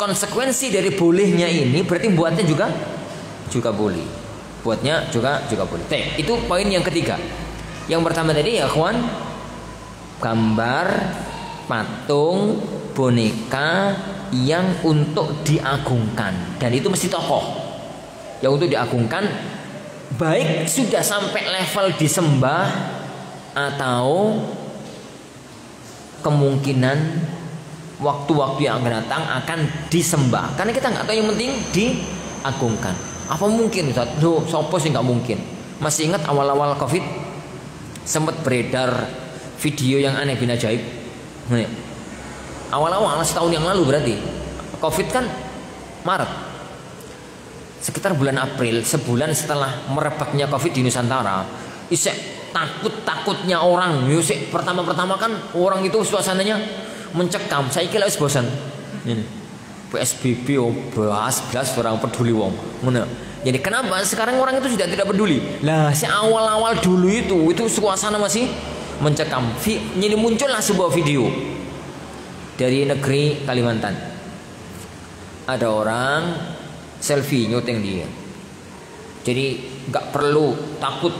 Konsekuensi dari bolehnya ini berarti buatnya juga boleh. Buatnya juga boleh. Itu poin yang ketiga. Yang pertama tadi ya kawan, gambar patung boneka yang untuk diagungkan, dan itu mesti tokoh yang untuk diagungkan, baik sudah sampai level disembah atau kemungkinan waktu-waktu yang akan datang akan disembah, karena kita nggak tahu, yang penting diagungkan. Apa mungkin Ustaz? Duh, sopo sih nggak mungkin. Masih ingat awal-awal Covid sempat beredar video yang aneh bin ajaib. Awal-awal setahun yang lalu berarti. Covid kan Maret. Sekitar bulan April, sebulan setelah merebaknya Covid di Nusantara, isek takutnya orang. Isek pertama-pertama kan orang itu suasananya mencekam. Saya kira wis bosan. Ini PSBB belas orang peduli wong. Jadi kenapa sekarang orang itu sudah tidak peduli? Lah, si awal-awal dulu itu suasana masih mencekam. Jadi muncullah sebuah video dari negeri Kalimantan. Ada orang selfie nyuting dia. Jadi nggak perlu takut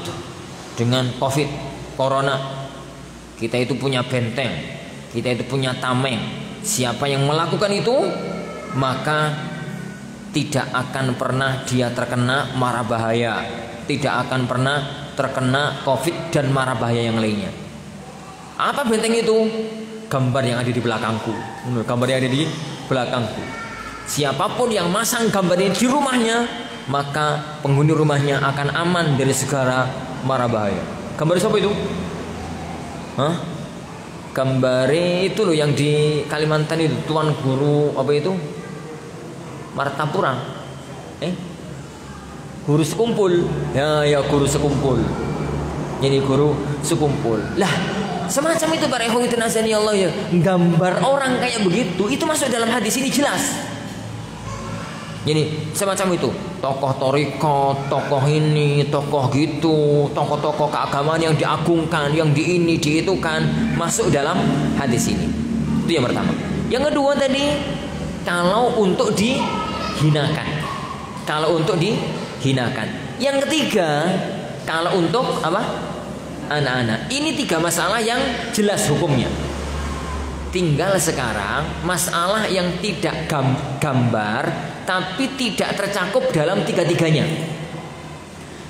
dengan Covid Corona. Kita itu punya benteng, kita itu punya tameng. Siapa yang melakukan itu, maka tidak akan pernah dia terkena mara bahaya, tidak akan pernah terkena Covid dan mara bahaya yang lainnya. Apa benteng itu? Gambar yang ada di belakangku. Gambar yang ada di belakangku. Siapapun yang masang gambar ini di rumahnya, maka penghuni rumahnya akan aman dari segala mara bahaya. Gambar siapa itu? Gambar itu loh yang di Kalimantan itu, Tuan Guru apa itu? Martapura. Guru sekumpul. Ya guru sekumpul. Jadi guru sekumpul. Lah, semacam itu para ikhwan azani Allah ya. Gambar orang kayak begitu itu masuk dalam hadis ini jelas. Jadi semacam itu, tokoh toriko, tokoh ini, tokoh gitu, tokoh-tokoh keagamaan yang diagungkan, yang di ini, di itu kan masuk dalam hadis ini. Itu yang pertama. Yang kedua tadi, kalau untuk dihinakan. Kalau untuk dihinakan. Yang ketiga, kalau untuk apa? Anak-anak. Ini tiga masalah yang jelas hukumnya. Tinggal sekarang masalah yang tidak gambar tapi tidak tercakup dalam tiga-tiganya.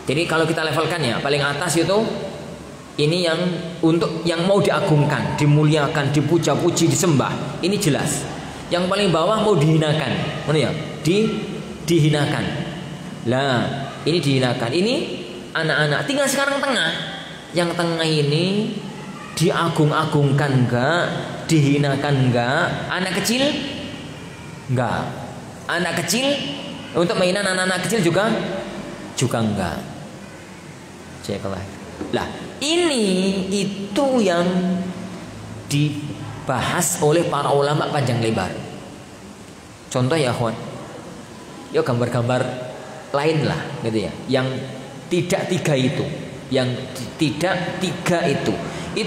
Jadi kalau kita levelkan ya, paling atas itu ini yang untuk yang mau diagungkan, dimuliakan, dipuja-puji, disembah. Ini jelas. Yang paling bawah mau dihinakan. Mana ya? Dihinakan. Lah, ini dihinakan. Ini anak-anak. Tinggal sekarang tengah. Yang tengah ini diagung-agungkan enggak, dihinakan enggak? Anak kecil enggak. Anak kecil untuk mainan anak-anak kecil juga enggak. Ceklah. Lah, ini itu yang dibahas oleh para ulama panjang lebar. Contoh ya, kawan. Ya gambar-gambar lain lah gitu ya. Yang tidak tiga itu, yang tidak tiga itu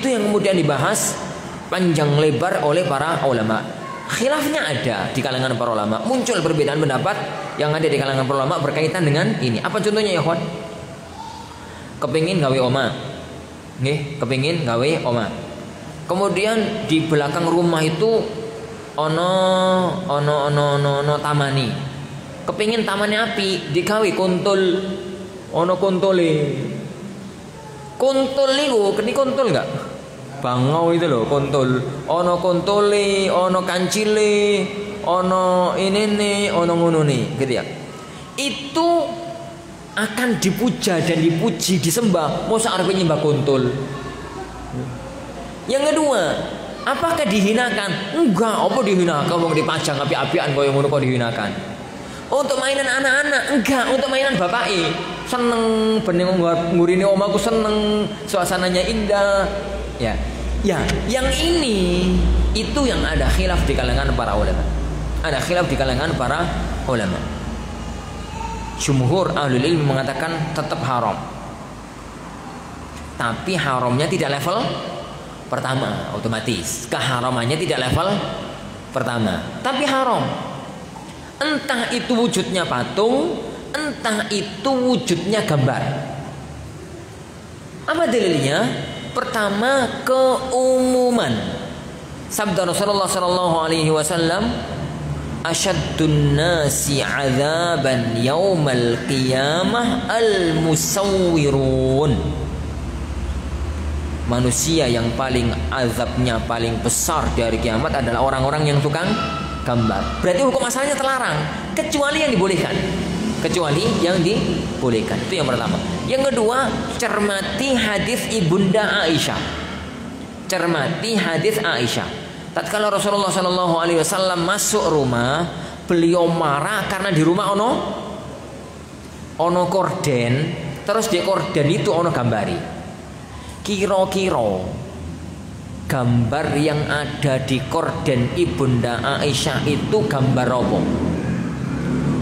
yang kemudian dibahas panjang lebar oleh para ulama. Khilafnya ada di kalangan para ulama, muncul perbedaan pendapat yang ada di kalangan para ulama berkaitan dengan ini. Apa contohnya ya, kawan? Kepingin gawe oma, nggih, kepingin gawe oma. Kemudian di belakang rumah itu ono tamani. Kepingin tamannya api, digawe kuntul. Ono kuntule. Kuntul niku, keni kuntul enggak? Bangau itu loh, kuntul. Ono kuntule, ono kancile, ono ini, ono ngono nih, gitu ya. Itu akan dipuja dan dipuji, disembah. Masa arep nyembah kuntul? Yang kedua, apakah dihinakan? Enggak, apa dihinakan? Wong dipajang api-apian koyo ngono kok dihinakan. Untuk mainan anak-anak, enggak. Untuk mainan bapake, seneng bening ngurini omaku, seneng suasananya indah. Ya, yang ini itu yang ada khilaf di kalangan para ulama. Ada khilaf di kalangan para ulama. Jumhur ahlul ilmi mengatakan tetap haram. Tapi haramnya tidak level pertama, otomatis. Keharamannya tidak level pertama, tapi haram. Entah itu wujudnya patung, entah itu wujudnya gambar. Apa dalilnya? Pertama, keumuman. Sabda Rasulullah sallallahu alaihi wasallam, asyaddun nasi 'adzaban yaumal qiyamah al-musawwirun. Manusia yang paling azabnya paling besar di hari kiamat adalah orang-orang yang tukang gambar. Berarti hukum asalnya terlarang, kecuali yang dibolehkan. Kecuali yang dibolehkan. Itu yang pertama. Yang kedua, cermati hadis Ibunda Aisyah. Cermati hadis Aisyah. Tatkala Rasulullah sallallahu alaihi wasallam masuk rumah, beliau marah karena di rumah ono korden, terus di korden itu ono gambari. Kira-kira gambar yang ada di korden Ibunda Aisyah itu gambar apa?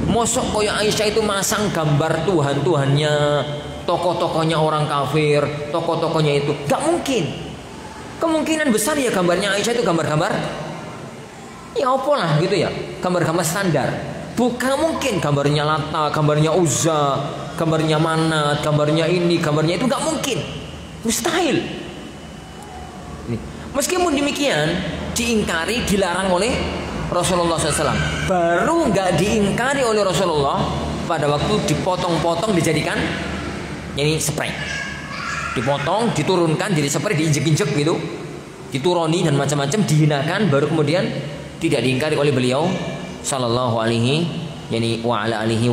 Mosok koyo Aisyah itu masang gambar Tuhan-Tuhannya, tokoh-tokohnya orang kafir, tokoh-tokohnya itu. Gak mungkin. Kemungkinan besar ya gambarnya Aisyah itu gambar-gambar ya apa lah gitu ya, gambar-gambar standar. Bukan mungkin gambarnya Lata, gambarnya Uzza, gambarnya Manat, gambarnya ini, gambarnya itu. Gak mungkin. Mustahil. Meskipun demikian, diingkari, dilarang oleh Rasulullah SAW. Baru nggak diingkari oleh Rasulullah pada waktu dipotong-potong dijadikan ini spray. Dipotong, diturunkan jadi spray, diinjek-injek gitu, dituruni dan macam-macam, dihinakan, baru kemudian tidak diingkari oleh beliau sallallahu alaihi wa ala alihi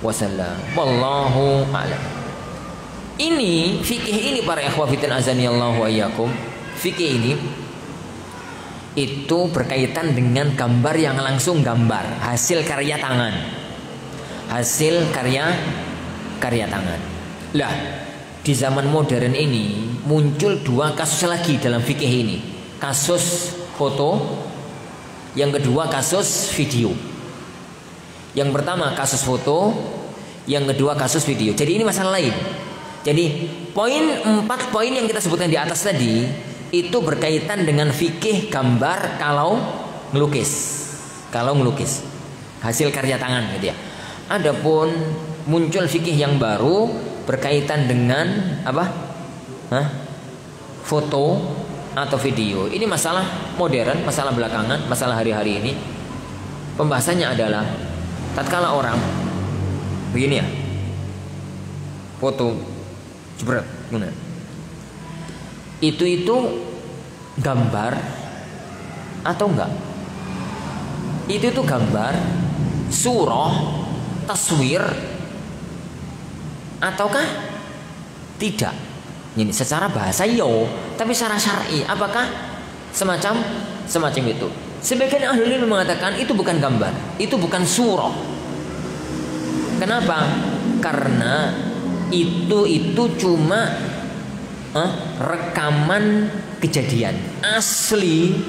wasallam. Wallahu a'lam. Ini fikih ini para ikhwah fitin azanillahu wa iyyakum. Fikih ini itu berkaitan dengan gambar yang langsung gambar, hasil karya tangan. Hasil karya tangan. Lah, di zaman modern ini muncul dua kasus lagi dalam fikih ini. Kasus foto, yang kedua kasus video. Yang pertama kasus foto, yang kedua kasus video. Jadi ini masalah lain. Jadi 4 poin yang kita sebutkan di atas tadi itu berkaitan dengan fikih gambar kalau ngelukis. Hasil karya tangan gitu ya. Adapun muncul fikih yang baru berkaitan dengan apa? Foto atau video. Ini masalah modern, masalah belakangan, masalah hari-hari ini. Pembahasannya adalah tatkala orang begini ya. Foto jebret, gimana? Itu gambar atau enggak? Itu gambar, surah, taswir ataukah tidak? Ini secara bahasa yo, tapi secara syar'i apakah semacam itu? Sebagian ahli ilmu mengatakan itu bukan gambar, itu bukan surah. Kenapa? Karena itu cuma rekaman kejadian asli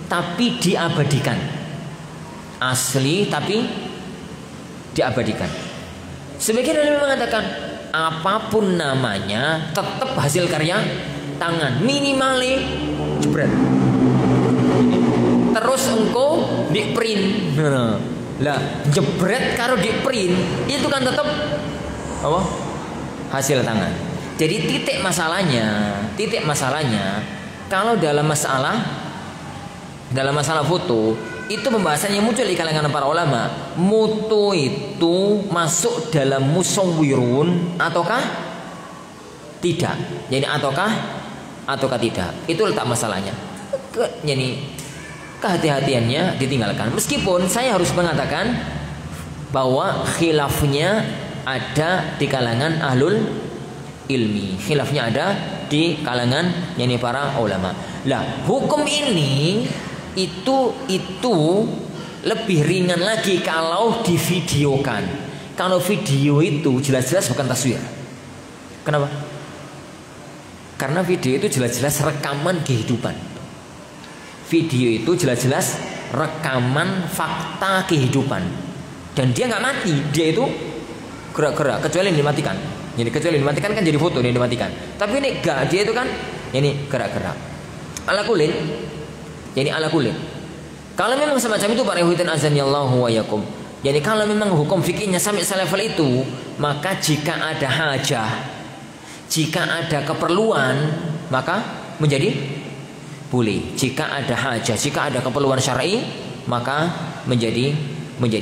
tapi diabadikan. Asli tapi diabadikan. Sebagian ahli mengatakan apapun namanya tetap hasil karya tangan, minimalnya jebret. Terus engkau di print. Lah jebret karo di print itu kan tetap apa? Hasil tangan. Jadi titik masalahnya kalau dalam masalah foto itu pembahasan yang muncul di kalangan para ulama, mutu itu masuk dalam musawwirun ataukah tidak? Jadi ataukah tidak? Itu letak masalahnya. Jadi kehati-hatiannya ditinggalkan. Meskipun saya harus mengatakan bahwa khilafnya ada di kalangan ahlul ilmi. Khilafnya ada di kalangan para ulama. Lah, hukum ini itu lebih ringan lagi kalau divideokan. Kalau video itu jelas-jelas bukan taswir. Kenapa? Karena video itu jelas-jelas rekaman kehidupan. Video itu jelas-jelas rekaman fakta kehidupan. Dan dia nggak mati, dia itu gerak-gerak kecuali dimatikan. Jadi kecuali dimatikan kan jadi foto yang dimatikan. Tapi ini enggak, dia itu kan ini gerak-gerak. Ala kulin. Jadi ala kulin. Kalau memang semacam itu para ikhwan azanillahu wa yakum. Jadi kalau memang hukum fikihnya sampai selevel itu, maka jika ada hajah, jika ada keperluan, maka menjadi boleh. Jika ada hajah, jika ada keperluan syar'i, maka menjadi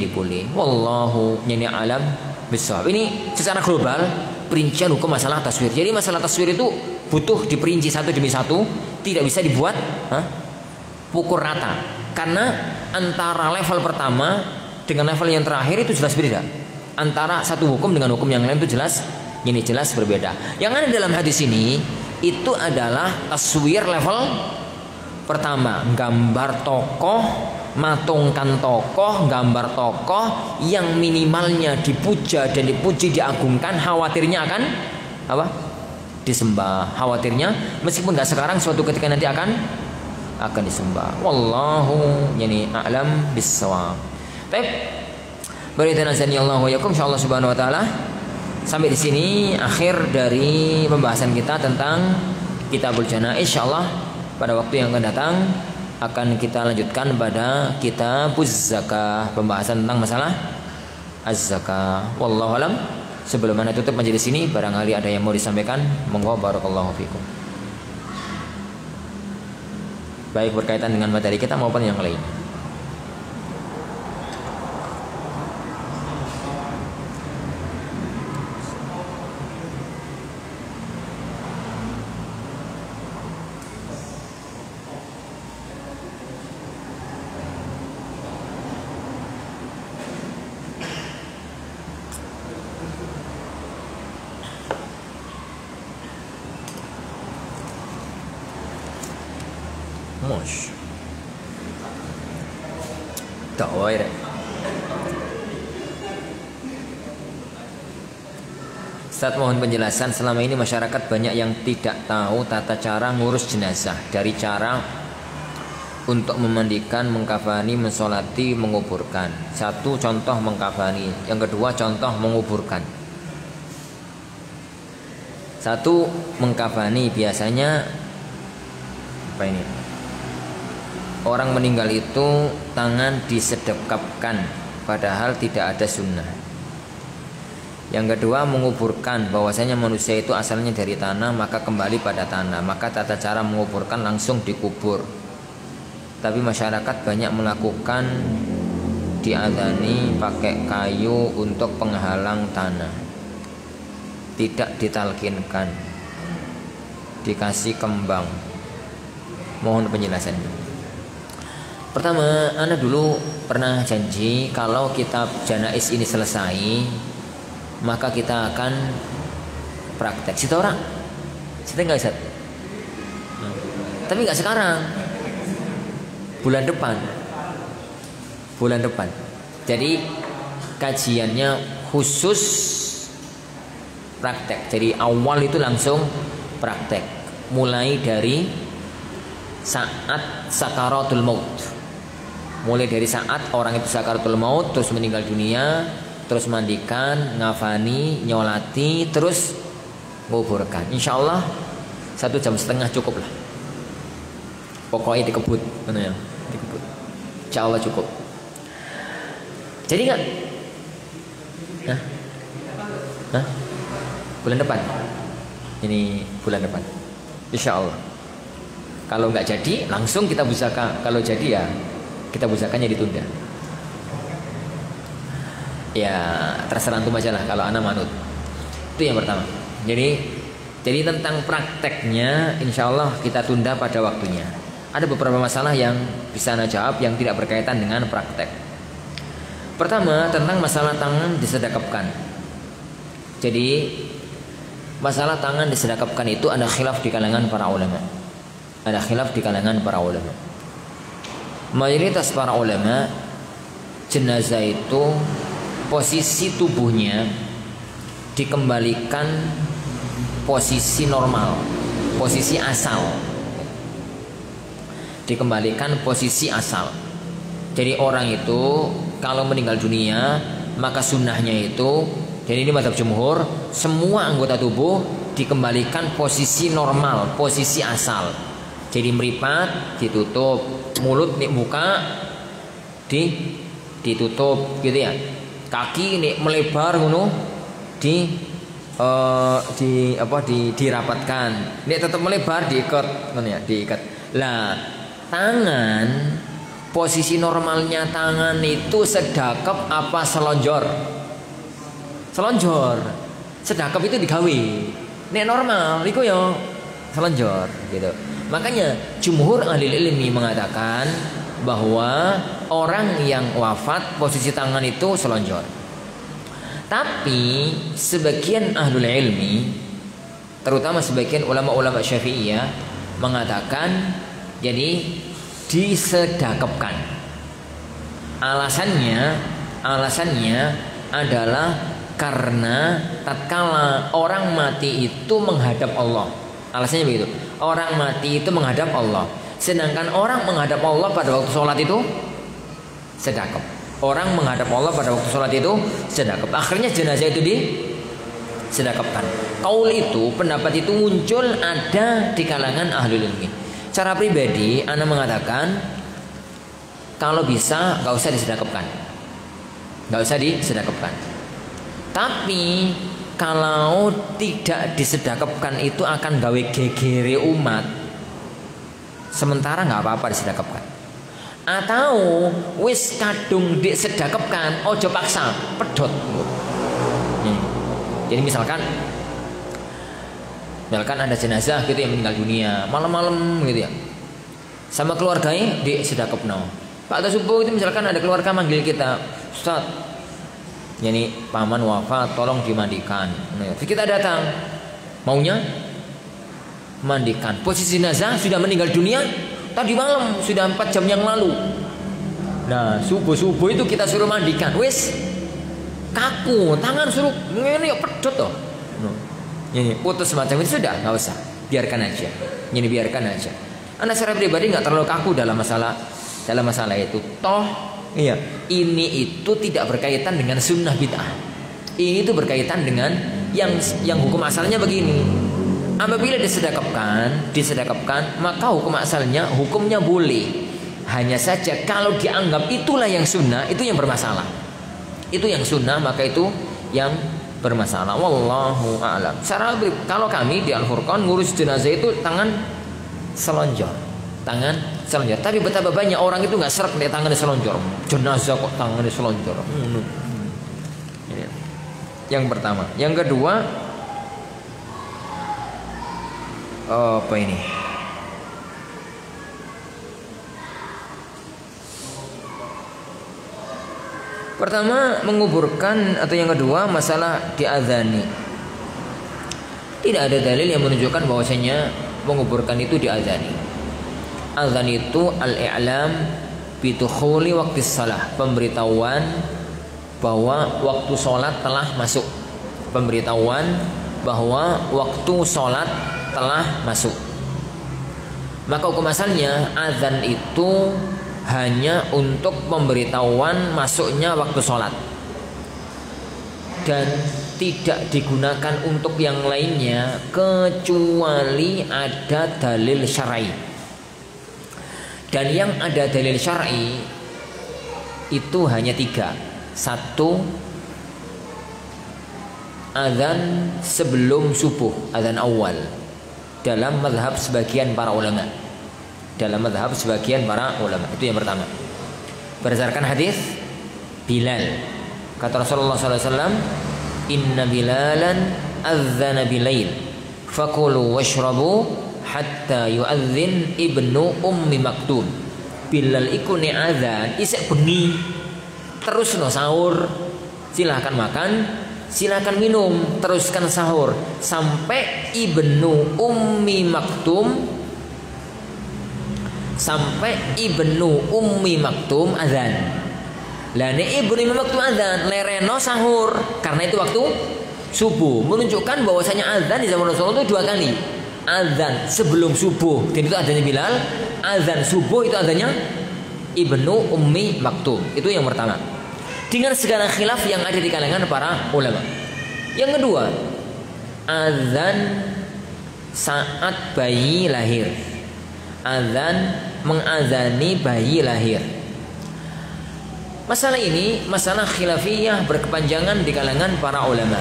boleh. Wallahu alam bissawab. Ini secara global perincian hukum masalah taswir. Jadi masalah taswir itu butuh diperinci satu demi satu, tidak bisa dibuat pukul rata. Karena antara level pertama dengan level yang terakhir itu jelas beda. Antara satu hukum dengan hukum yang lain itu jelas berbeda. Yang ada dalam hadis ini itu adalah taswir level pertama, gambar tokoh, matungkan tokoh, gambar tokoh yang minimalnya dipuja dan dipuji, diagungkan, khawatirnya akan apa? Disembah. Khawatirnya meskipun nggak sekarang, suatu ketika nanti akan disembah. Wallahu a'lam bissawab. Baik. Barakallahu yakum, insyaallah subhanahu wa taala. Sampai di sini akhir dari pembahasan kita tentang Kitabul Janaiz. Insyaallah pada waktu yang akan datang akan kita lanjutkan pada Kitabuz Zakah, pembahasan tentang masalah az-zakah. Wallahu alam. Sebelum mana tutup majelis ini, barangkali ada yang mau disampaikan, monggo. Barakallahu fikum. Baik berkaitan dengan materi kita maupun yang lain. Mosh. Tak wae rek. Ustaz, mohon penjelasan. Selama ini masyarakat banyak yang tidak tahu tata cara ngurus jenazah, dari cara untuk memandikan, mengkafani, mensolati, menguburkan. Satu contoh mengkafani, yang kedua contoh menguburkan. Satu mengkafani, biasanya apa ini? Orang meninggal itu tangan disedekapkan, padahal tidak ada sunnah. Yang kedua menguburkan, bahwasanya manusia itu asalnya dari tanah, maka kembali pada tanah, maka tata cara menguburkan langsung dikubur. Tapi masyarakat banyak melakukan diadani pakai kayu untuk penghalang tanah, tidak ditalkinkan, dikasih kembang. Mohon penjelasannya. Pertama, Ana dulu pernah janji kalau kitab Janaiz ini selesai, maka kita akan praktek. Situ orang, situ nggak bisa. Tapi nggak sekarang. Bulan depan. Jadi kajiannya khusus praktek. Jadi awal itu langsung praktek. Mulai dari saat sakaratul maut. Mulai dari saat orang itu sakaratul maut, terus meninggal dunia, terus mandikan, ngafani, nyolati, terus nguburkan. Insya Allah 1,5 jam cukup lah. Pokoknya dikebut, mana ya? Dikebut. Insya Allah cukup. Jadi nggak? Hah? Bulan depan. Ini bulan depan. Insya Allah. Kalau nggak jadi, langsung kita busaka. Kalau jadi ya kita busakannya ditunda. Ya terserah antum aja lah. Kalau anak manut. Itu yang pertama. Jadi tentang prakteknya, insya Allah kita tunda pada waktunya. Ada beberapa masalah yang bisa anda jawab yang tidak berkaitan dengan praktek. Pertama, tentang masalah tangan disedekapkan. Jadi masalah tangan disedekapkan itu ada khilaf di kalangan para ulama. Mayoritas para ulama, jenazah itu posisi tubuhnya dikembalikan posisi normal, posisi asal. Dikembalikan posisi asal. Jadi orang itu kalau meninggal dunia, maka sunnahnya itu, jadi ini mazhab jumhur, semua anggota tubuh dikembalikan posisi normal, posisi asal. Jadi meripat ditutup, mulut nih muka ditutup gitu ya. Kaki nih melebar ngono dirapatkan. Nih tetap melebar diikat ngono ya, diikat. Lah, tangan posisi normalnya tangan itu sedekap apa selonjor? Selonjor. Sedekap itu digawe. Nek normal iku ya selonjor gitu. Makanya jumhur ahli ilmi mengatakan bahwa orang yang wafat posisi tangan itu selonjor. Tapi sebagian ahlul ilmi, terutama sebagian ulama-ulama Syafi'iyah mengatakan jadi disedekapkan. Alasannya adalah karena tatkala orang mati itu menghadap Allah. Alasannya begitu. Orang mati itu menghadap Allah. Sedangkan orang menghadap Allah pada waktu sholat itu sedekap. Orang menghadap Allah pada waktu sholat itu sedekap. Akhirnya jenazah itu disedekapkan. Kaul itu, pendapat itu muncul ada di kalangan ahlul ilmi. Cara pribadi, ana mengatakan kalau bisa nggak usah disedekapkan, Tapi kalau tidak disedekapkan itu akan gawe gegere umat. Sementara nggak apa-apa disedekapkan. Atau wis kadung disedekapkan, ojo paksa, pedot. Jadi misalkan ada jenazah gitu yang meninggal dunia malam-malam gitu ya, sama keluarganya disedekapno. Pak subuh itu misalkan ada keluarga manggil kita, Ustaz, jadi paman wafat, tolong dimandikan. Nah, kita datang, maunya mandikan. Posisi jenazah sudah meninggal dunia tadi malam, sudah 4 jam yang lalu. Nah subuh itu kita suruh mandikan, wis kaku, tangan suruh ngene pedot toh. Ini putus semacam itu sudah, nggak usah, biarkan aja. Ini biarkan aja. Anda secara pribadi nggak terlalu kaku dalam masalah itu. Toh, iya, ini itu tidak berkaitan dengan sunnah bid'ah. Ini itu berkaitan dengan yang hukum asalnya begini. Apabila disedekapkan, maka hukum asalnya hukumnya boleh. Hanya saja kalau dianggap itulah yang sunnah, itu yang bermasalah. Itu yang sunnah, maka itu yang bermasalah. Wallahu a'lam. Kalau kami di Al-Furqan ngurus jenazah itu tangan selonjor. Tapi betapa banyak orang itu nggak seret nih tangannya selonjor. Jenazah kok tangannya selonjor. Yang pertama. Yang kedua, apa ini? Pertama menguburkan, atau yang kedua masalah diadzani. Tidak ada dalil yang menunjukkan bahwasanya menguburkan itu diazani. Azan itu al-i'lam bidukhuli waktu salah, pemberitahuan bahwa waktu sholat telah masuk. Pemberitahuan bahwa waktu sholat telah masuk. Maka hukum asalnya azan itu hanya untuk pemberitahuan masuknya waktu sholat, dan tidak digunakan untuk yang lainnya kecuali ada dalil syar'i. Dan yang ada dalil syar'i itu hanya 3. 1, azan sebelum subuh, azan awal, dalam mazhab sebagian para ulama. Dalam mazhab sebagian para ulama, itu yang pertama. Berdasarkan hadis Bilal, kata Rasulullah SAW, inna Bilalan adzana bilail fakulu washrabu hatta yu'adzin ibnu ummi maktum. Bilal iku ne azan isek bengi terus no sahur, silahkan makan, silahkan minum, teruskan sahur sampai ibnu ummi maktum, sampai ibnu ummi maktum azan. Lah nek ibnu ummi maktum azan lereno sahur, karena itu waktu subuh. Menunjukkan bahwasanya azan di zaman Rasulullah itu 2 kali. Azan sebelum subuh, dan itu azannya Bilal. Azan subuh itu azannya ibnu ummi maktum. Itu yang pertama, dengan segala khilaf yang ada di kalangan para ulama. Yang kedua, azan saat bayi lahir. Azan mengazani bayi lahir. Masalah ini masalah khilafiyah berkepanjangan di kalangan para ulama,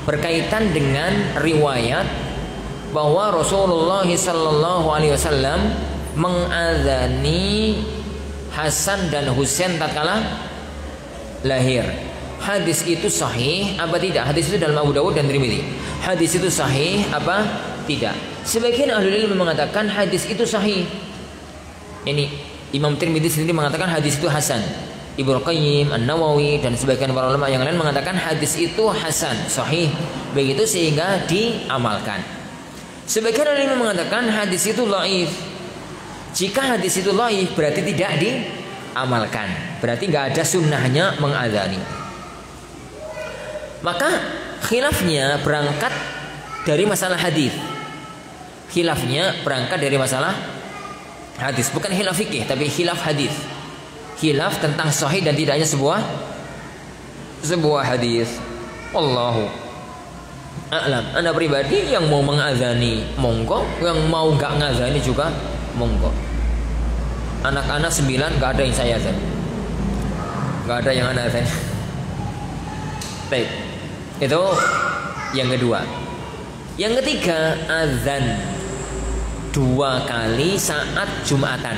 berkaitan dengan riwayat bahwa Rasulullah SAW mengazani Hasan dan Husain tatkala lahir. Hadis itu sahih apa tidak? Hadis itu dalam Abu Dawud dan Tirmidzi. Hadis itu sahih apa tidak? Sebagian ahli ilmu mengatakan hadis itu sahih. Ini Imam Tirmidzi sendiri mengatakan hadis itu hasan. Ibnu Qayyim, An-Nawawi dan sebagian para ulama yang lain mengatakan hadis itu hasan, sahih. Begitu sehingga diamalkan. Sebagian ahli ilmu mengatakan hadis itu dhaif. Jika hadis itu dhaif berarti tidak diamalkan. Berarti nggak ada sunnahnya mengadzani. Maka khilafnya berangkat dari masalah hadis. Khilafnya berangkat dari masalah hadis, bukan khilaf fikih tapi khilaf hadis. Khilaf tentang sahih dan tidaknya sebuah hadis. Wallahu a'lam. Anda pribadi yang mau mengazani monggo, yang mau nggak ngazani juga monggo. Anak-anak 9 nggak ada yang saya azan, nggak ada yang anak azan. Baik, itu yang kedua. Yang ketiga, azan 2 kali saat Jumatan.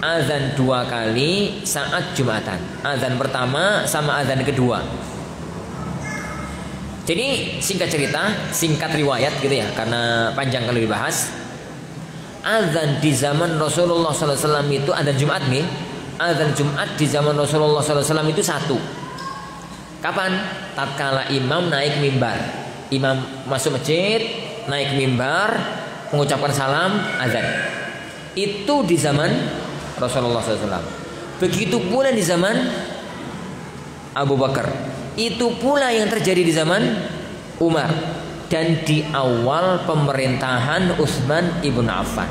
Azan 2 kali saat Jumatan. Azan pertama sama azan kedua. Jadi singkat cerita, singkat riwayat gitu ya, karena panjang kalau dibahas. Azan di zaman Rasulullah SAW itu azan Jumat nih. Azan Jumat di zaman Rasulullah SAW itu 1. Kapan? Tatkala imam naik mimbar. Imam masuk masjid, naik mimbar, mengucapkan salam, azan. Itu di zaman Rasulullah SAW. Begitu pula di zaman Abu Bakar. Itu pula yang terjadi di zaman Umar. Dan di awal pemerintahan Utsman ibn Affan.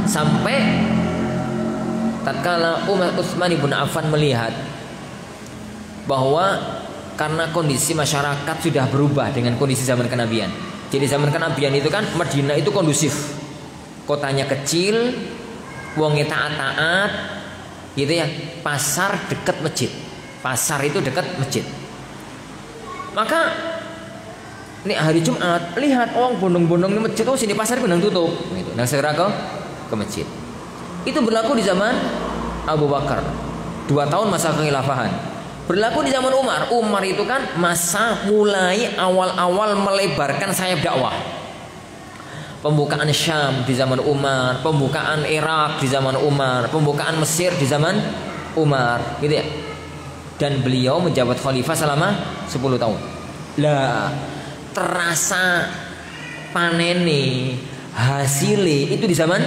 Sampai tatkala Utsman ibn Affan melihat bahwa karena kondisi masyarakat sudah berubah dengan kondisi zaman kenabian. Jadi zaman kenabian itu kan Madinah itu kondusif, kotanya kecil, wongnya taat-taat, gitu ya. Pasar dekat masjid, pasar itu dekat masjid. Maka ini hari Jumat, lihat orang bondong-bondong di masjid, oh sini pasar benang tutup, gitu. Nah segera ke masjid. Itu berlaku di zaman Abu Bakar, 2 tahun masa kekhilafahan. Berlaku di zaman Umar. Umar itu kan masa mulai awal-awal melebarkan sayap dakwah. Pembukaan Syam di zaman Umar, pembukaan Irak di zaman Umar, pembukaan Mesir di zaman Umar, gitu ya. Dan beliau menjabat khalifah selama 10 tahun. Lah terasa panene hasilnya itu di zaman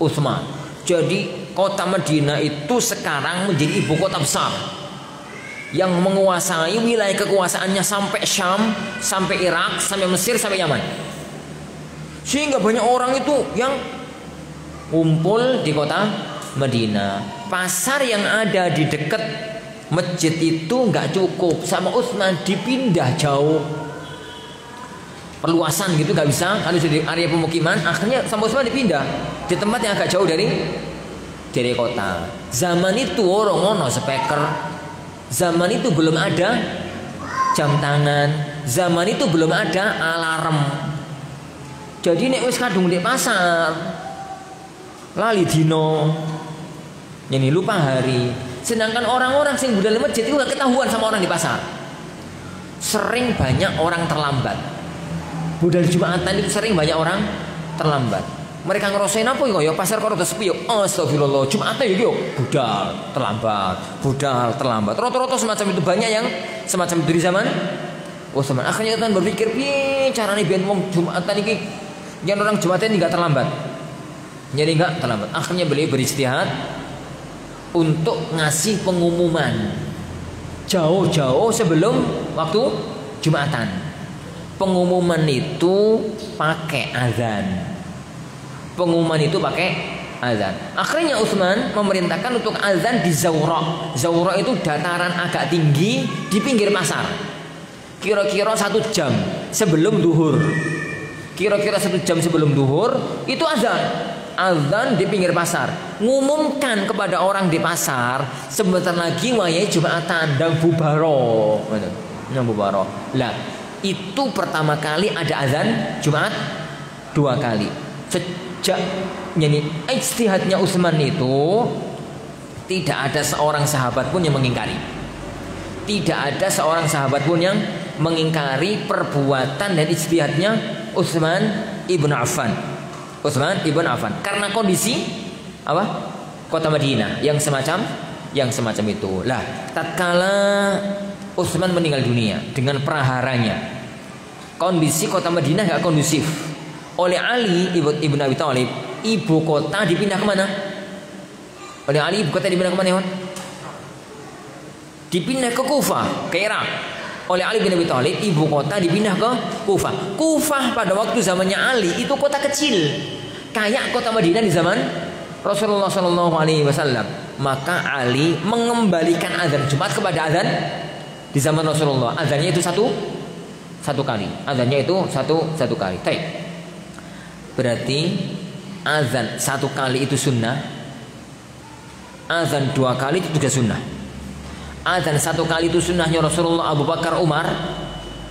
Utsman. Jadi kota Madinah itu sekarang menjadi ibu kota besar yang menguasai wilayah kekuasaannya sampai Syam, sampai Irak, sampai Mesir, sampai Yaman. Sehingga banyak orang itu yang kumpul di kota Madinah. Pasar yang ada di dekat masjid itu nggak cukup, sama Utsman dipindah jauh. Perluasan gitu nggak bisa, kalau di area pemukiman, akhirnya sama Utsman dipindah di tempat yang agak jauh dari kota. Zaman itu orang ono speaker, zaman itu belum ada jam tangan, zaman itu belum ada alarm. Jadi nek wis kadung di pasar, lali dino, jadi lupa hari. Sedangkan orang-orang sing budal masjid itu gak ketahuan sama orang di pasar. Sering banyak orang terlambat. Budal Jumatan itu sering banyak orang terlambat. Mereka ngerasain apa ya? Pasar kok rada sepi yo. Astagfirullah, Jumatan yo budal terlambat. Rata-rata semacam itu, banyak yang semacam itu di zaman Utsman. Akhirnya kan berpikir, piye carane ben wong Jumatan iki yang orang Jumatan ini enggak terlambat. Jadi enggak terlambat. Akhirnya beliau beristihad untuk ngasih pengumuman jauh-jauh sebelum waktu Jumatan. Pengumuman itu pakai azan. Pengumuman itu pakai azan. Akhirnya Utsman memerintahkan untuk azan di Zawra. Zawra itu dataran agak tinggi di pinggir pasar. Kira-kira 1 jam sebelum duhur. Kira-kira 1 jam sebelum duhur itu azan. Azan di pinggir pasar, ngumumkan kepada orang di pasar sebentar lagi wayai Jumatan dan bubaro. Bubaro. Lah, itu pertama kali ada azan Jumat 2 kali. Sejak nyanyi ijtihadnya Utsman itu tidak ada seorang sahabat pun yang mengingkari. Tidak ada seorang sahabat pun yang mengingkari perbuatan dan ijtihadnya Utsman ibn Affan. Utsman ibn Affan, karena kondisi apa? Kota Madinah yang semacam itu. Lah, tatkala Utsman meninggal dunia dengan praharanya, kondisi kota Madinah gak kondusif. Oleh Ali ibn Abi Thalib, ibu kota dipindah kemana? Oleh Ali ibu kota dipindah kemana? Dipindah ke Kufah, ke Irak. Oleh Ali bin Abi Thalib, ibu kota dipindah ke Kufah. Kufah pada waktu zamannya Ali itu kota kecil, kayak kota Madinah di zaman Rasulullah SAW. Maka Ali mengembalikan azan Jumat kepada azan di zaman Rasulullah. Azannya itu satu kali. Azannya itu satu kali. Baik. Berarti azan 1 kali itu sunnah. Azan 2 kali itu juga sunnah. Azan 1 kali itu sunnahnya Rasulullah, Abu Bakar, Umar.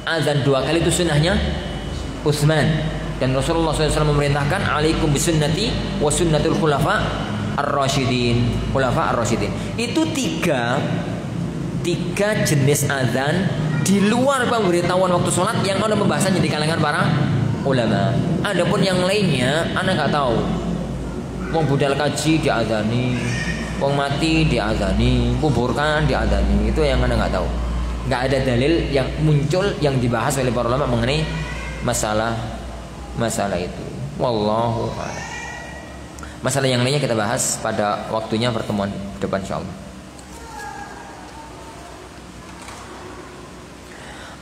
Azan 2 kali itu sunnahnya Utsman. Dan Rasulullah SAW memerintahkan, alaikum bisunnati wa sunnatul khulafa ar-rasyidin. Itu tiga jenis azan di luar pemberitahuan waktu sholat yang ada pembahasannya di kalangan para ulama. Adapun yang lainnya anak nggak tahu. Wong budal kaji diazani, wong mati diazani, kuburkan diazani. Itu yang anda nggak tahu. Nggak ada dalil yang muncul yang dibahas oleh para ulama mengenai masalah itu. Wallahu a'lam. Masalah yang lainnya kita bahas pada waktunya pertemuan depan insyaallah.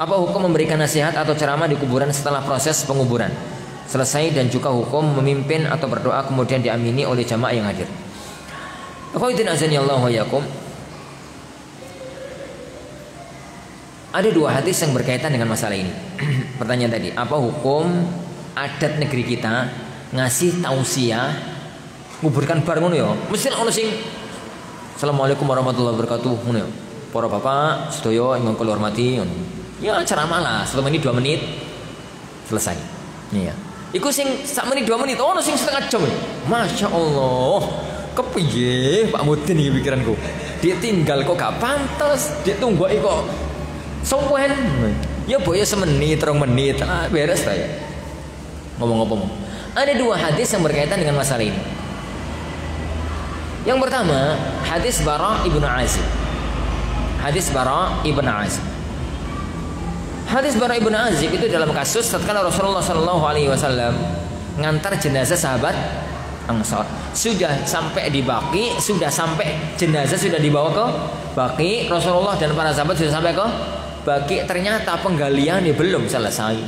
Apa hukum memberikan nasihat atau ceramah di kuburan setelah proses penguburan selesai, dan juga hukum memimpin atau berdoa kemudian diamini oleh jamaah yang hadir? Akhwatiddin azani Allah wa yakum. Ada 2 hadis yang berkaitan dengan masalah ini. Pertanyaan tadi, apa hukum adat negeri kita ngasih tausiah nguburkan bar ngono ya? Mesti ono sing Assalamualaikum warahmatullahi wabarakatuh ngono ya. Para bapak sedaya ingkang kula hormati ngono. Ya ceramah lah, 1 menit 2 menit selesai. Iya. Iku sing 1 menit 2 menit, ono sing setengah jam. Masya Allah. Kepiye Pak Mudin iki pikiranku. Dia tinggal kok gak pantas, dia tunggu kok sowen. Ya boh ya 1 menit 2 menit, beres ta ya. Ngomong-ngomong, ada 2 hadis yang berkaitan dengan masalah ini. Yang pertama, hadis Bara ibn Azib. Hadis Bara ibn Azib. Hadis Bara ibn Azib itu dalam kasus tatkala Rasulullah Shallallahu Alaihi Wasallam ngantar jenazah sahabat Ansor, sudah sampai di Baqi, sudah sampai jenazah sudah dibawa ke Baqi, Rasulullah dan para sahabat sudah sampai ke Baqi, ternyata penggaliannya belum selesai.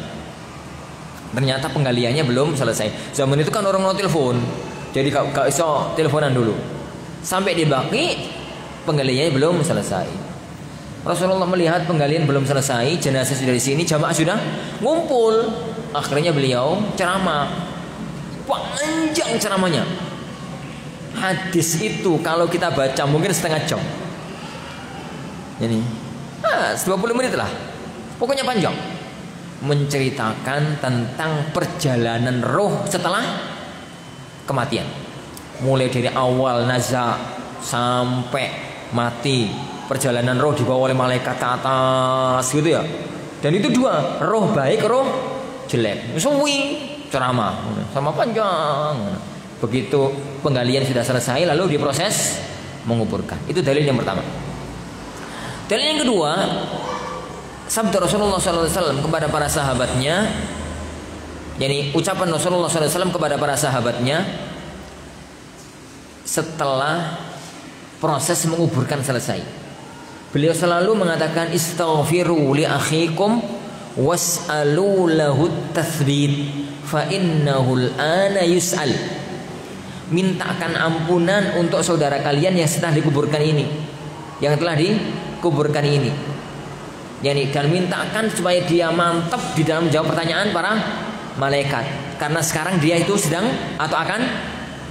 Ternyata penggaliannya belum selesai. Zaman itu kan orang mau telepon, jadi gak iso teleponan dulu. Sampai di Baqi, penggaliannya belum selesai. Rasulullah melihat penggalian belum selesai, jenazah sudah di sini, jamaah sudah ngumpul. Akhirnya beliau ceramah, panjang ceramahnya. Hadis itu kalau kita baca mungkin setengah jam. Jadi 20 menit lah. Pokoknya panjang. Menceritakan tentang perjalanan roh setelah kematian. Mulai dari awal naza sampai mati. Perjalanan roh dibawa oleh malaikat ke atas gitu ya. Dan itu dua, roh baik, roh jelek. Suwi ceramah sama panjang. Begitu penggalian sudah selesai lalu diproses menguburkan. Itu dalil yang pertama. Dalil yang kedua, sabda Rasulullah SAW kepada para sahabatnya, yakni ucapan Rasulullah SAW kepada para sahabatnya setelah proses menguburkan selesai. Beliau selalu mengatakan istaghfiru li akhikum was'alu lahu tathbit fa innahu al-ana yus'al. Mintakan ampunan untuk saudara kalian yang setelah dikuburkan ini, yang telah dikuburkan ini. Dan mintakan supaya dia mantap di dalam menjawab pertanyaan para malaikat, karena sekarang dia itu sedang atau akan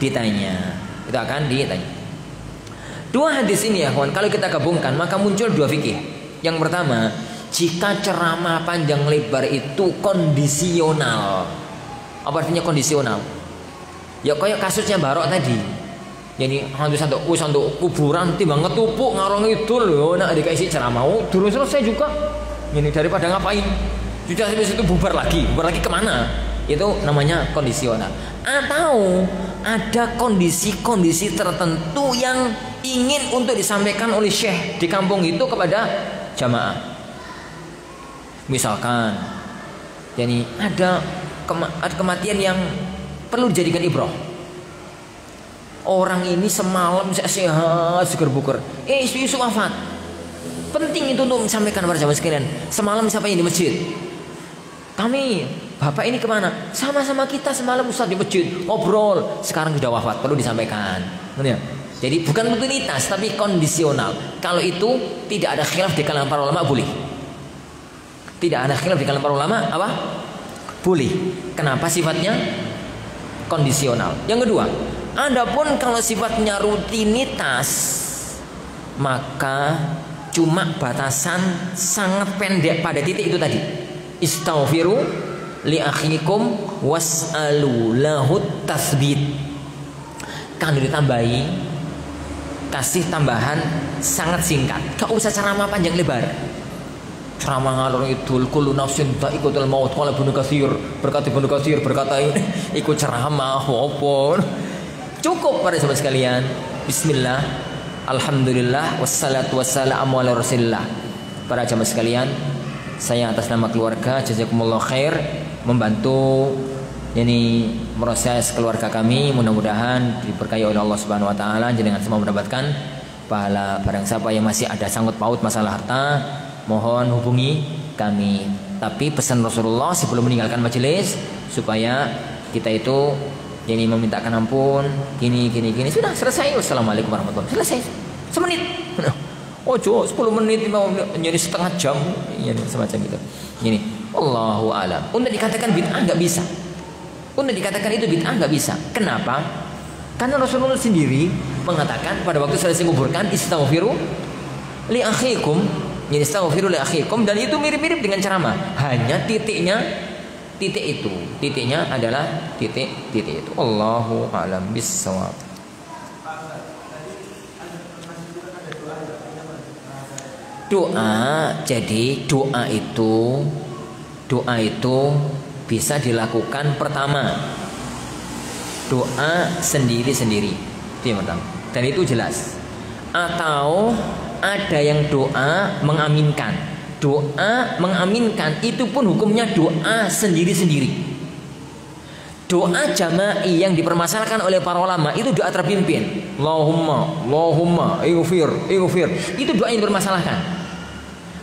ditanya. Itu akan ditanya. Dua hadis ini ya kawan, kalau kita gabungkan maka muncul dua fikih. Yang pertama, jika ceramah panjang lebar itu kondisional. Apa artinya kondisional? Ya kayak kasusnya Barok tadi. Jadi untuk kuburan timbang ngetupuk ngarong itu loh, nak dikasih ceramah, dulu selesai juga. Ini daripada ngapain? Sudah habis itu bubar lagi kemana? Itu namanya kondisional. Atau ada kondisi-kondisi tertentu yang ingin untuk disampaikan oleh syekh di kampung itu kepada jamaah. Misalkan, jadi ada kematian yang perlu dijadikan ibrah. Orang ini semalam sehat, seger buker. Isu-isu wafat. Penting itu untuk disampaikan kepada jamaah sekalian. Semalam siapa yang di masjid? Kami, bapak ini kemana? Sama-sama kita semalam Ustaz di masjid, ngobrol. Sekarang sudah wafat, perlu disampaikan. Ya? Jadi bukan rutinitas, tapi kondisional. Kalau itu tidak ada khilaf di kalangan para ulama, boleh. Tidak ada khilaf di kalangan para ulama, apa? Boleh. Kenapa sifatnya kondisional? Yang kedua, adapun kalau sifatnya rutinitas, maka cuma batasan sangat pendek pada titik itu tadi. Istaghfiru li akhikum was'alu lahu tathbit. Kan ditambahi, kasih tambahan sangat singkat. Gak usah ceramah panjang lebar. Ceramah ngalor idul kullu nafsin dha'iqatul maut. Qala Ibnu Katsir, berkata Ibnu Katsir berkata ikut ceramah apa. Cukup para sahabat sekalian. Bismillah, alhamdulillah, wassalatu wassalamu ala rasulillah. Para jamaah sekalian, saya atas nama keluarga jazakumullah khair membantu ini proses keluarga kami, mudah-mudahan diberkahi oleh Allah Subhanahu wa taala, jenengan semua mendapatkan pahala. Barang siapa yang masih ada sangkut paut masalah harta, mohon hubungi kami. Tapi pesan Rasulullah sebelum meninggalkan majelis supaya kita itu ini memintakan ampun, gini sudah selesai. Wassalamualaikum warahmatullahi wabarakatuh. Selesai. Semenit. Ojo 10 menit mau jadi setengah jam, ya semacam itu. Ini Allahu a'lam. Untuk dikatakan bid'ah enggak bisa. Untuk dikatakan itu bid'ah nggak bisa. Kenapa? Karena Rasulullah sendiri mengatakan pada waktu selesai kuburkan istaghfiru li akhikum, jadi istaghfiru li akhikum, dan itu mirip-mirip dengan ceramah. Hanya titiknya adalah titik itu. Allahu a'lam bissawab. Doa, jadi doa itu bisa dilakukan pertama doa sendiri-sendiri, itu yang pertama, dan itu jelas. Atau ada yang doa mengaminkan, Doa mengaminkan itu pun hukumnya doa sendiri-sendiri. Doa jama'i yang dipermasalahkan oleh para ulama itu doa terpimpin. Allahumma ighfir. Itu doa yang dipermasalahkan.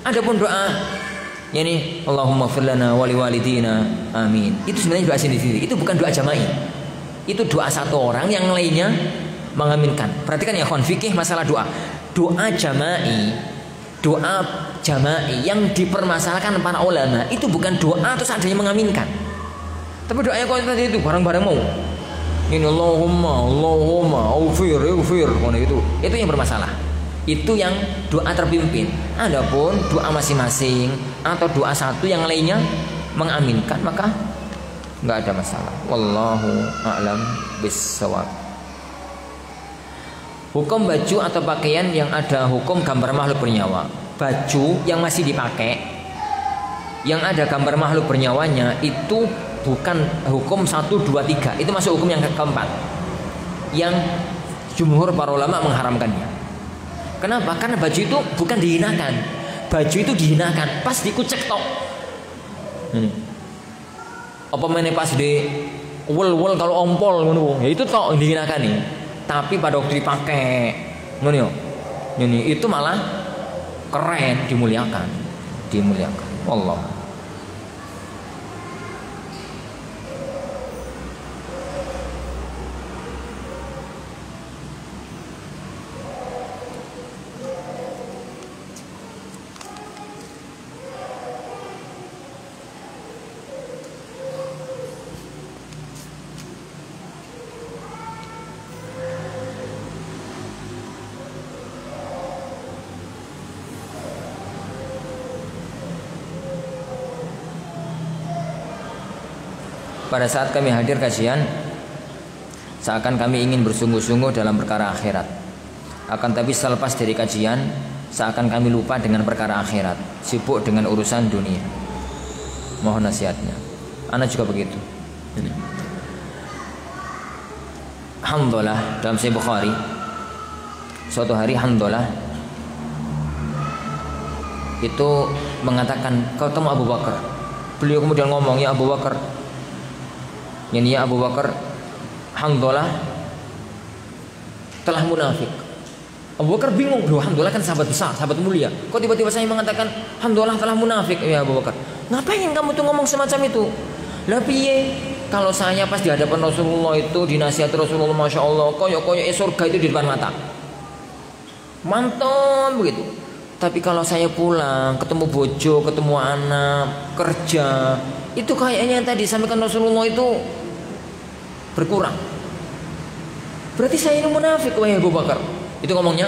Adapun doa yani Allahumma ighfir lana wa liwalidina amin. Itu sebenarnya doa sendiri-sendiri. Itu bukan doa jama'i. Itu doa satu orang yang lainnya mengaminkan. Perhatikan ya kawan, fikih masalah doa. Doa jama'i yang dipermasalahkan para ulama itu bukan doa terus ada yang mengaminkan. Tapi doanya kok tadi itu bareng-bareng mau. Ini Allahumma ighfir. Itu yang bermasalah. Itu yang doa terpimpin. Adapun doa masing-masing atau doa satu yang lainnya mengaminkan maka enggak ada masalah. Wallahu a'lam bissawab. Hukum baju atau pakaian yang ada hukum gambar makhluk bernyawa. Baju yang masih dipakai yang ada gambar makhluk bernyawanya itu bukan hukum 1, 2, 3. Itu masuk hukum yang keempat, yang jumhur para ulama mengharamkannya. Kenapa? Karena baju itu bukan dihinakan. Baju itu dihinakan pas dikucek tok. Apa mainnya pas di wol kalau ompol ngono. Ya itu tok dihinakan nih. Tapi pada waktu dipakai ngono ini itu malah keren, dimuliakan. Allah. Pada saat kami hadir kajian, seakan kami ingin bersungguh-sungguh dalam perkara akhirat. Akan tapi selepas dari kajian, seakan kami lupa dengan perkara akhirat, sibuk dengan urusan dunia. Mohon nasihatnya. Ana juga begitu. Alhamdulillah, dalam Sahih Bukhari, suatu hari alhamdulillah itu mengatakan kau temu Abu Bakar. Beliau kemudian ngomong, ya Abu Bakar, ini ya Abu Bakar, alhamdulillah telah munafik. Abu Bakar bingung, loh alhamdulillah kan sahabat besar, sahabat mulia. Kok tiba-tiba saya mengatakan alhamdulillah telah munafik? Ya Abu Bakar, ngapain kamu tuh ngomong semacam itu? Lah piye? Kalau saya pas di hadapan Rasulullah itu dinasihati Rasulullah, masya Allah, koyok-koyok surga itu di depan mata, mantap begitu. Tapi kalau saya pulang, ketemu bojo, ketemu anak, kerja, itu kayaknya yang tadi sampaikan Rasulullah itu berkurang. Berarti saya ini munafik, wahai Abu Bakar. Itu ngomongnya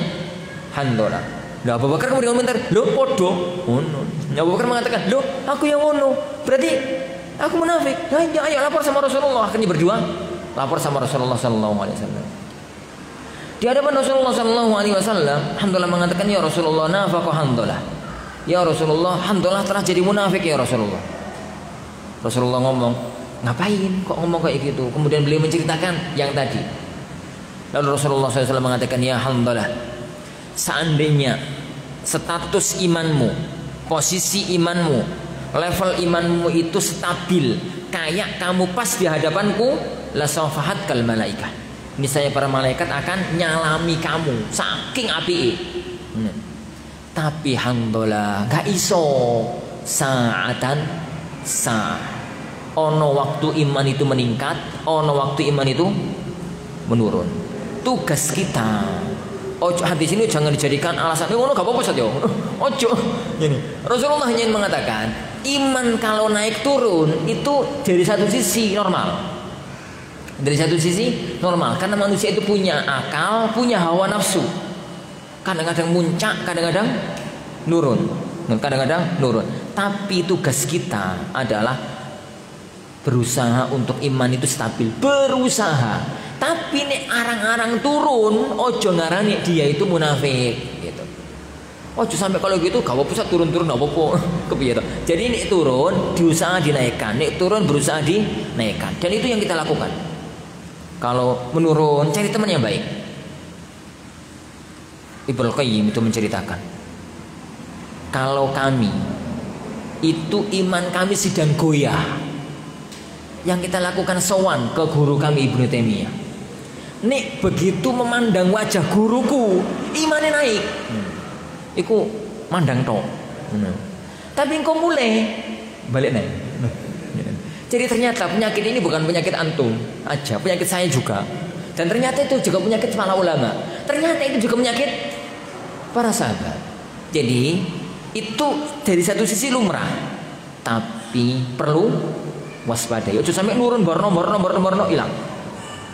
alhamdulillah. Nah Abu Bakar kemudian komentar, loh podo. Abu Bakar mengatakan, loh aku yang ngono, berarti aku munafik. Nah, ayo lapor sama Rasulullah. Akhirnya berdua lapor sama Rasulullah SAW. Di hadapan Rasulullah SAW, alhamdulillah mengatakan, ya Rasulullah nafaqah alhamdulillah. Ya Rasulullah, alhamdulillah telah jadi munafik ya Rasulullah. Rasulullah ngomong, ngapain kok ngomong kayak gitu? Kemudian beliau menceritakan yang tadi. Lalu Rasulullah SAW mengatakan, ya alhamdulillah, seandainya status imanmu, posisi imanmu, level imanmu itu stabil kayak kamu pas di hadapanku, la safahat kal malaikah, niscaya para malaikat akan nyalami kamu saking apike. Tapi alhamdulillah gak iso saatan ono waktu iman itu meningkat, ono waktu iman itu menurun. Tugas kita, ojo hadis ini jangan dijadikan alasan. Ngono gak apa-apa saja. Ojo. Ini Rasulullah hanya mengatakan, iman kalau naik turun itu dari satu sisi normal. Dari satu sisi normal, karena manusia itu punya akal, punya hawa nafsu. Kadang-kadang muncak, kadang-kadang nurun. Kadang-kadang nurun. Tapi tugas kita adalah berusaha untuk iman itu stabil. Berusaha. Tapi nek arang-arang turun, ojo ngarani dia itu munafik gitu. Ojo sampai kalau gitu gak apa-apa turun-turun gak apa-apa. Kepiye to? Jadi nek turun diusaha dinaikkan, nek turun berusaha dinaikkan. Dan itu yang kita lakukan. Kalau menurun cari teman yang baik. Ibnu Qayyim itu menceritakan, kalau kami itu iman kami sedang goyah, yang kita lakukan sowan ke guru kami Ibnu Taimiyah. Nek begitu memandang wajah guruku, imannya naik. Iku mandang tok. Tapi engkau mulai balik naik. Jadi ternyata penyakit ini bukan penyakit antum aja, penyakit saya juga. Dan ternyata itu juga penyakit para ulama. Ternyata itu juga penyakit para sahabat. Jadi itu dari satu sisi lumrah, tapi perlu waspadai. Ojo sampai nurun borno hilang.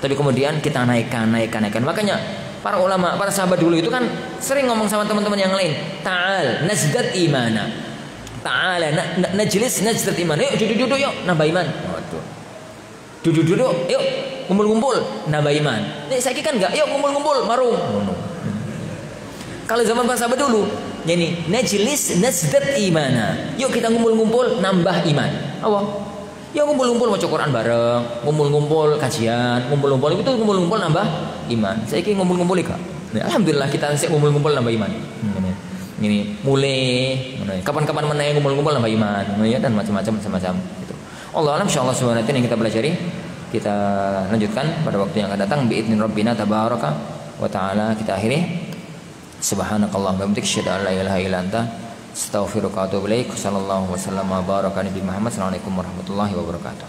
Tapi kemudian kita naikkan. Makanya para ulama, para sahabat dulu itu kan sering ngomong sama teman-teman yang lain, ta'al nazdad imana. Ta'ala najlis nazdad iman. Yuk duduk yuk nambah iman. Waduh. Duduk yuk ngumpul nambah iman. Nih saya kan enggak, yuk ngumpul marung. Kalau zaman para sahabat dulu, jadi najlis nazdad imana. Yuk kita ngumpul nambah iman. Apa? Ya ngumpul baca Quran bareng, ngumpul kajian, ngumpul nambah iman. Saya kira ngumpul enggak? Nah, alhamdulillah kita ngumpul nambah iman. Ini mulai kapan-kapan menanya ngumpul nambah iman, ya, dan macam-macam gitu. Allah alam, insyaallah subhanahu yang kita pelajari kita lanjutkan pada waktu yang akan datang biidzni rabbina tabaraka wa taala. Kita akhiri subhanakallahumma wa bihamdika asyhadu an la ilaha illa anta astaghfiruka wa atubu ilaik. Sallallahu wasallam wa baraka nabi Muhammad. Assalamualaikum warahmatullahi wabarakatuh.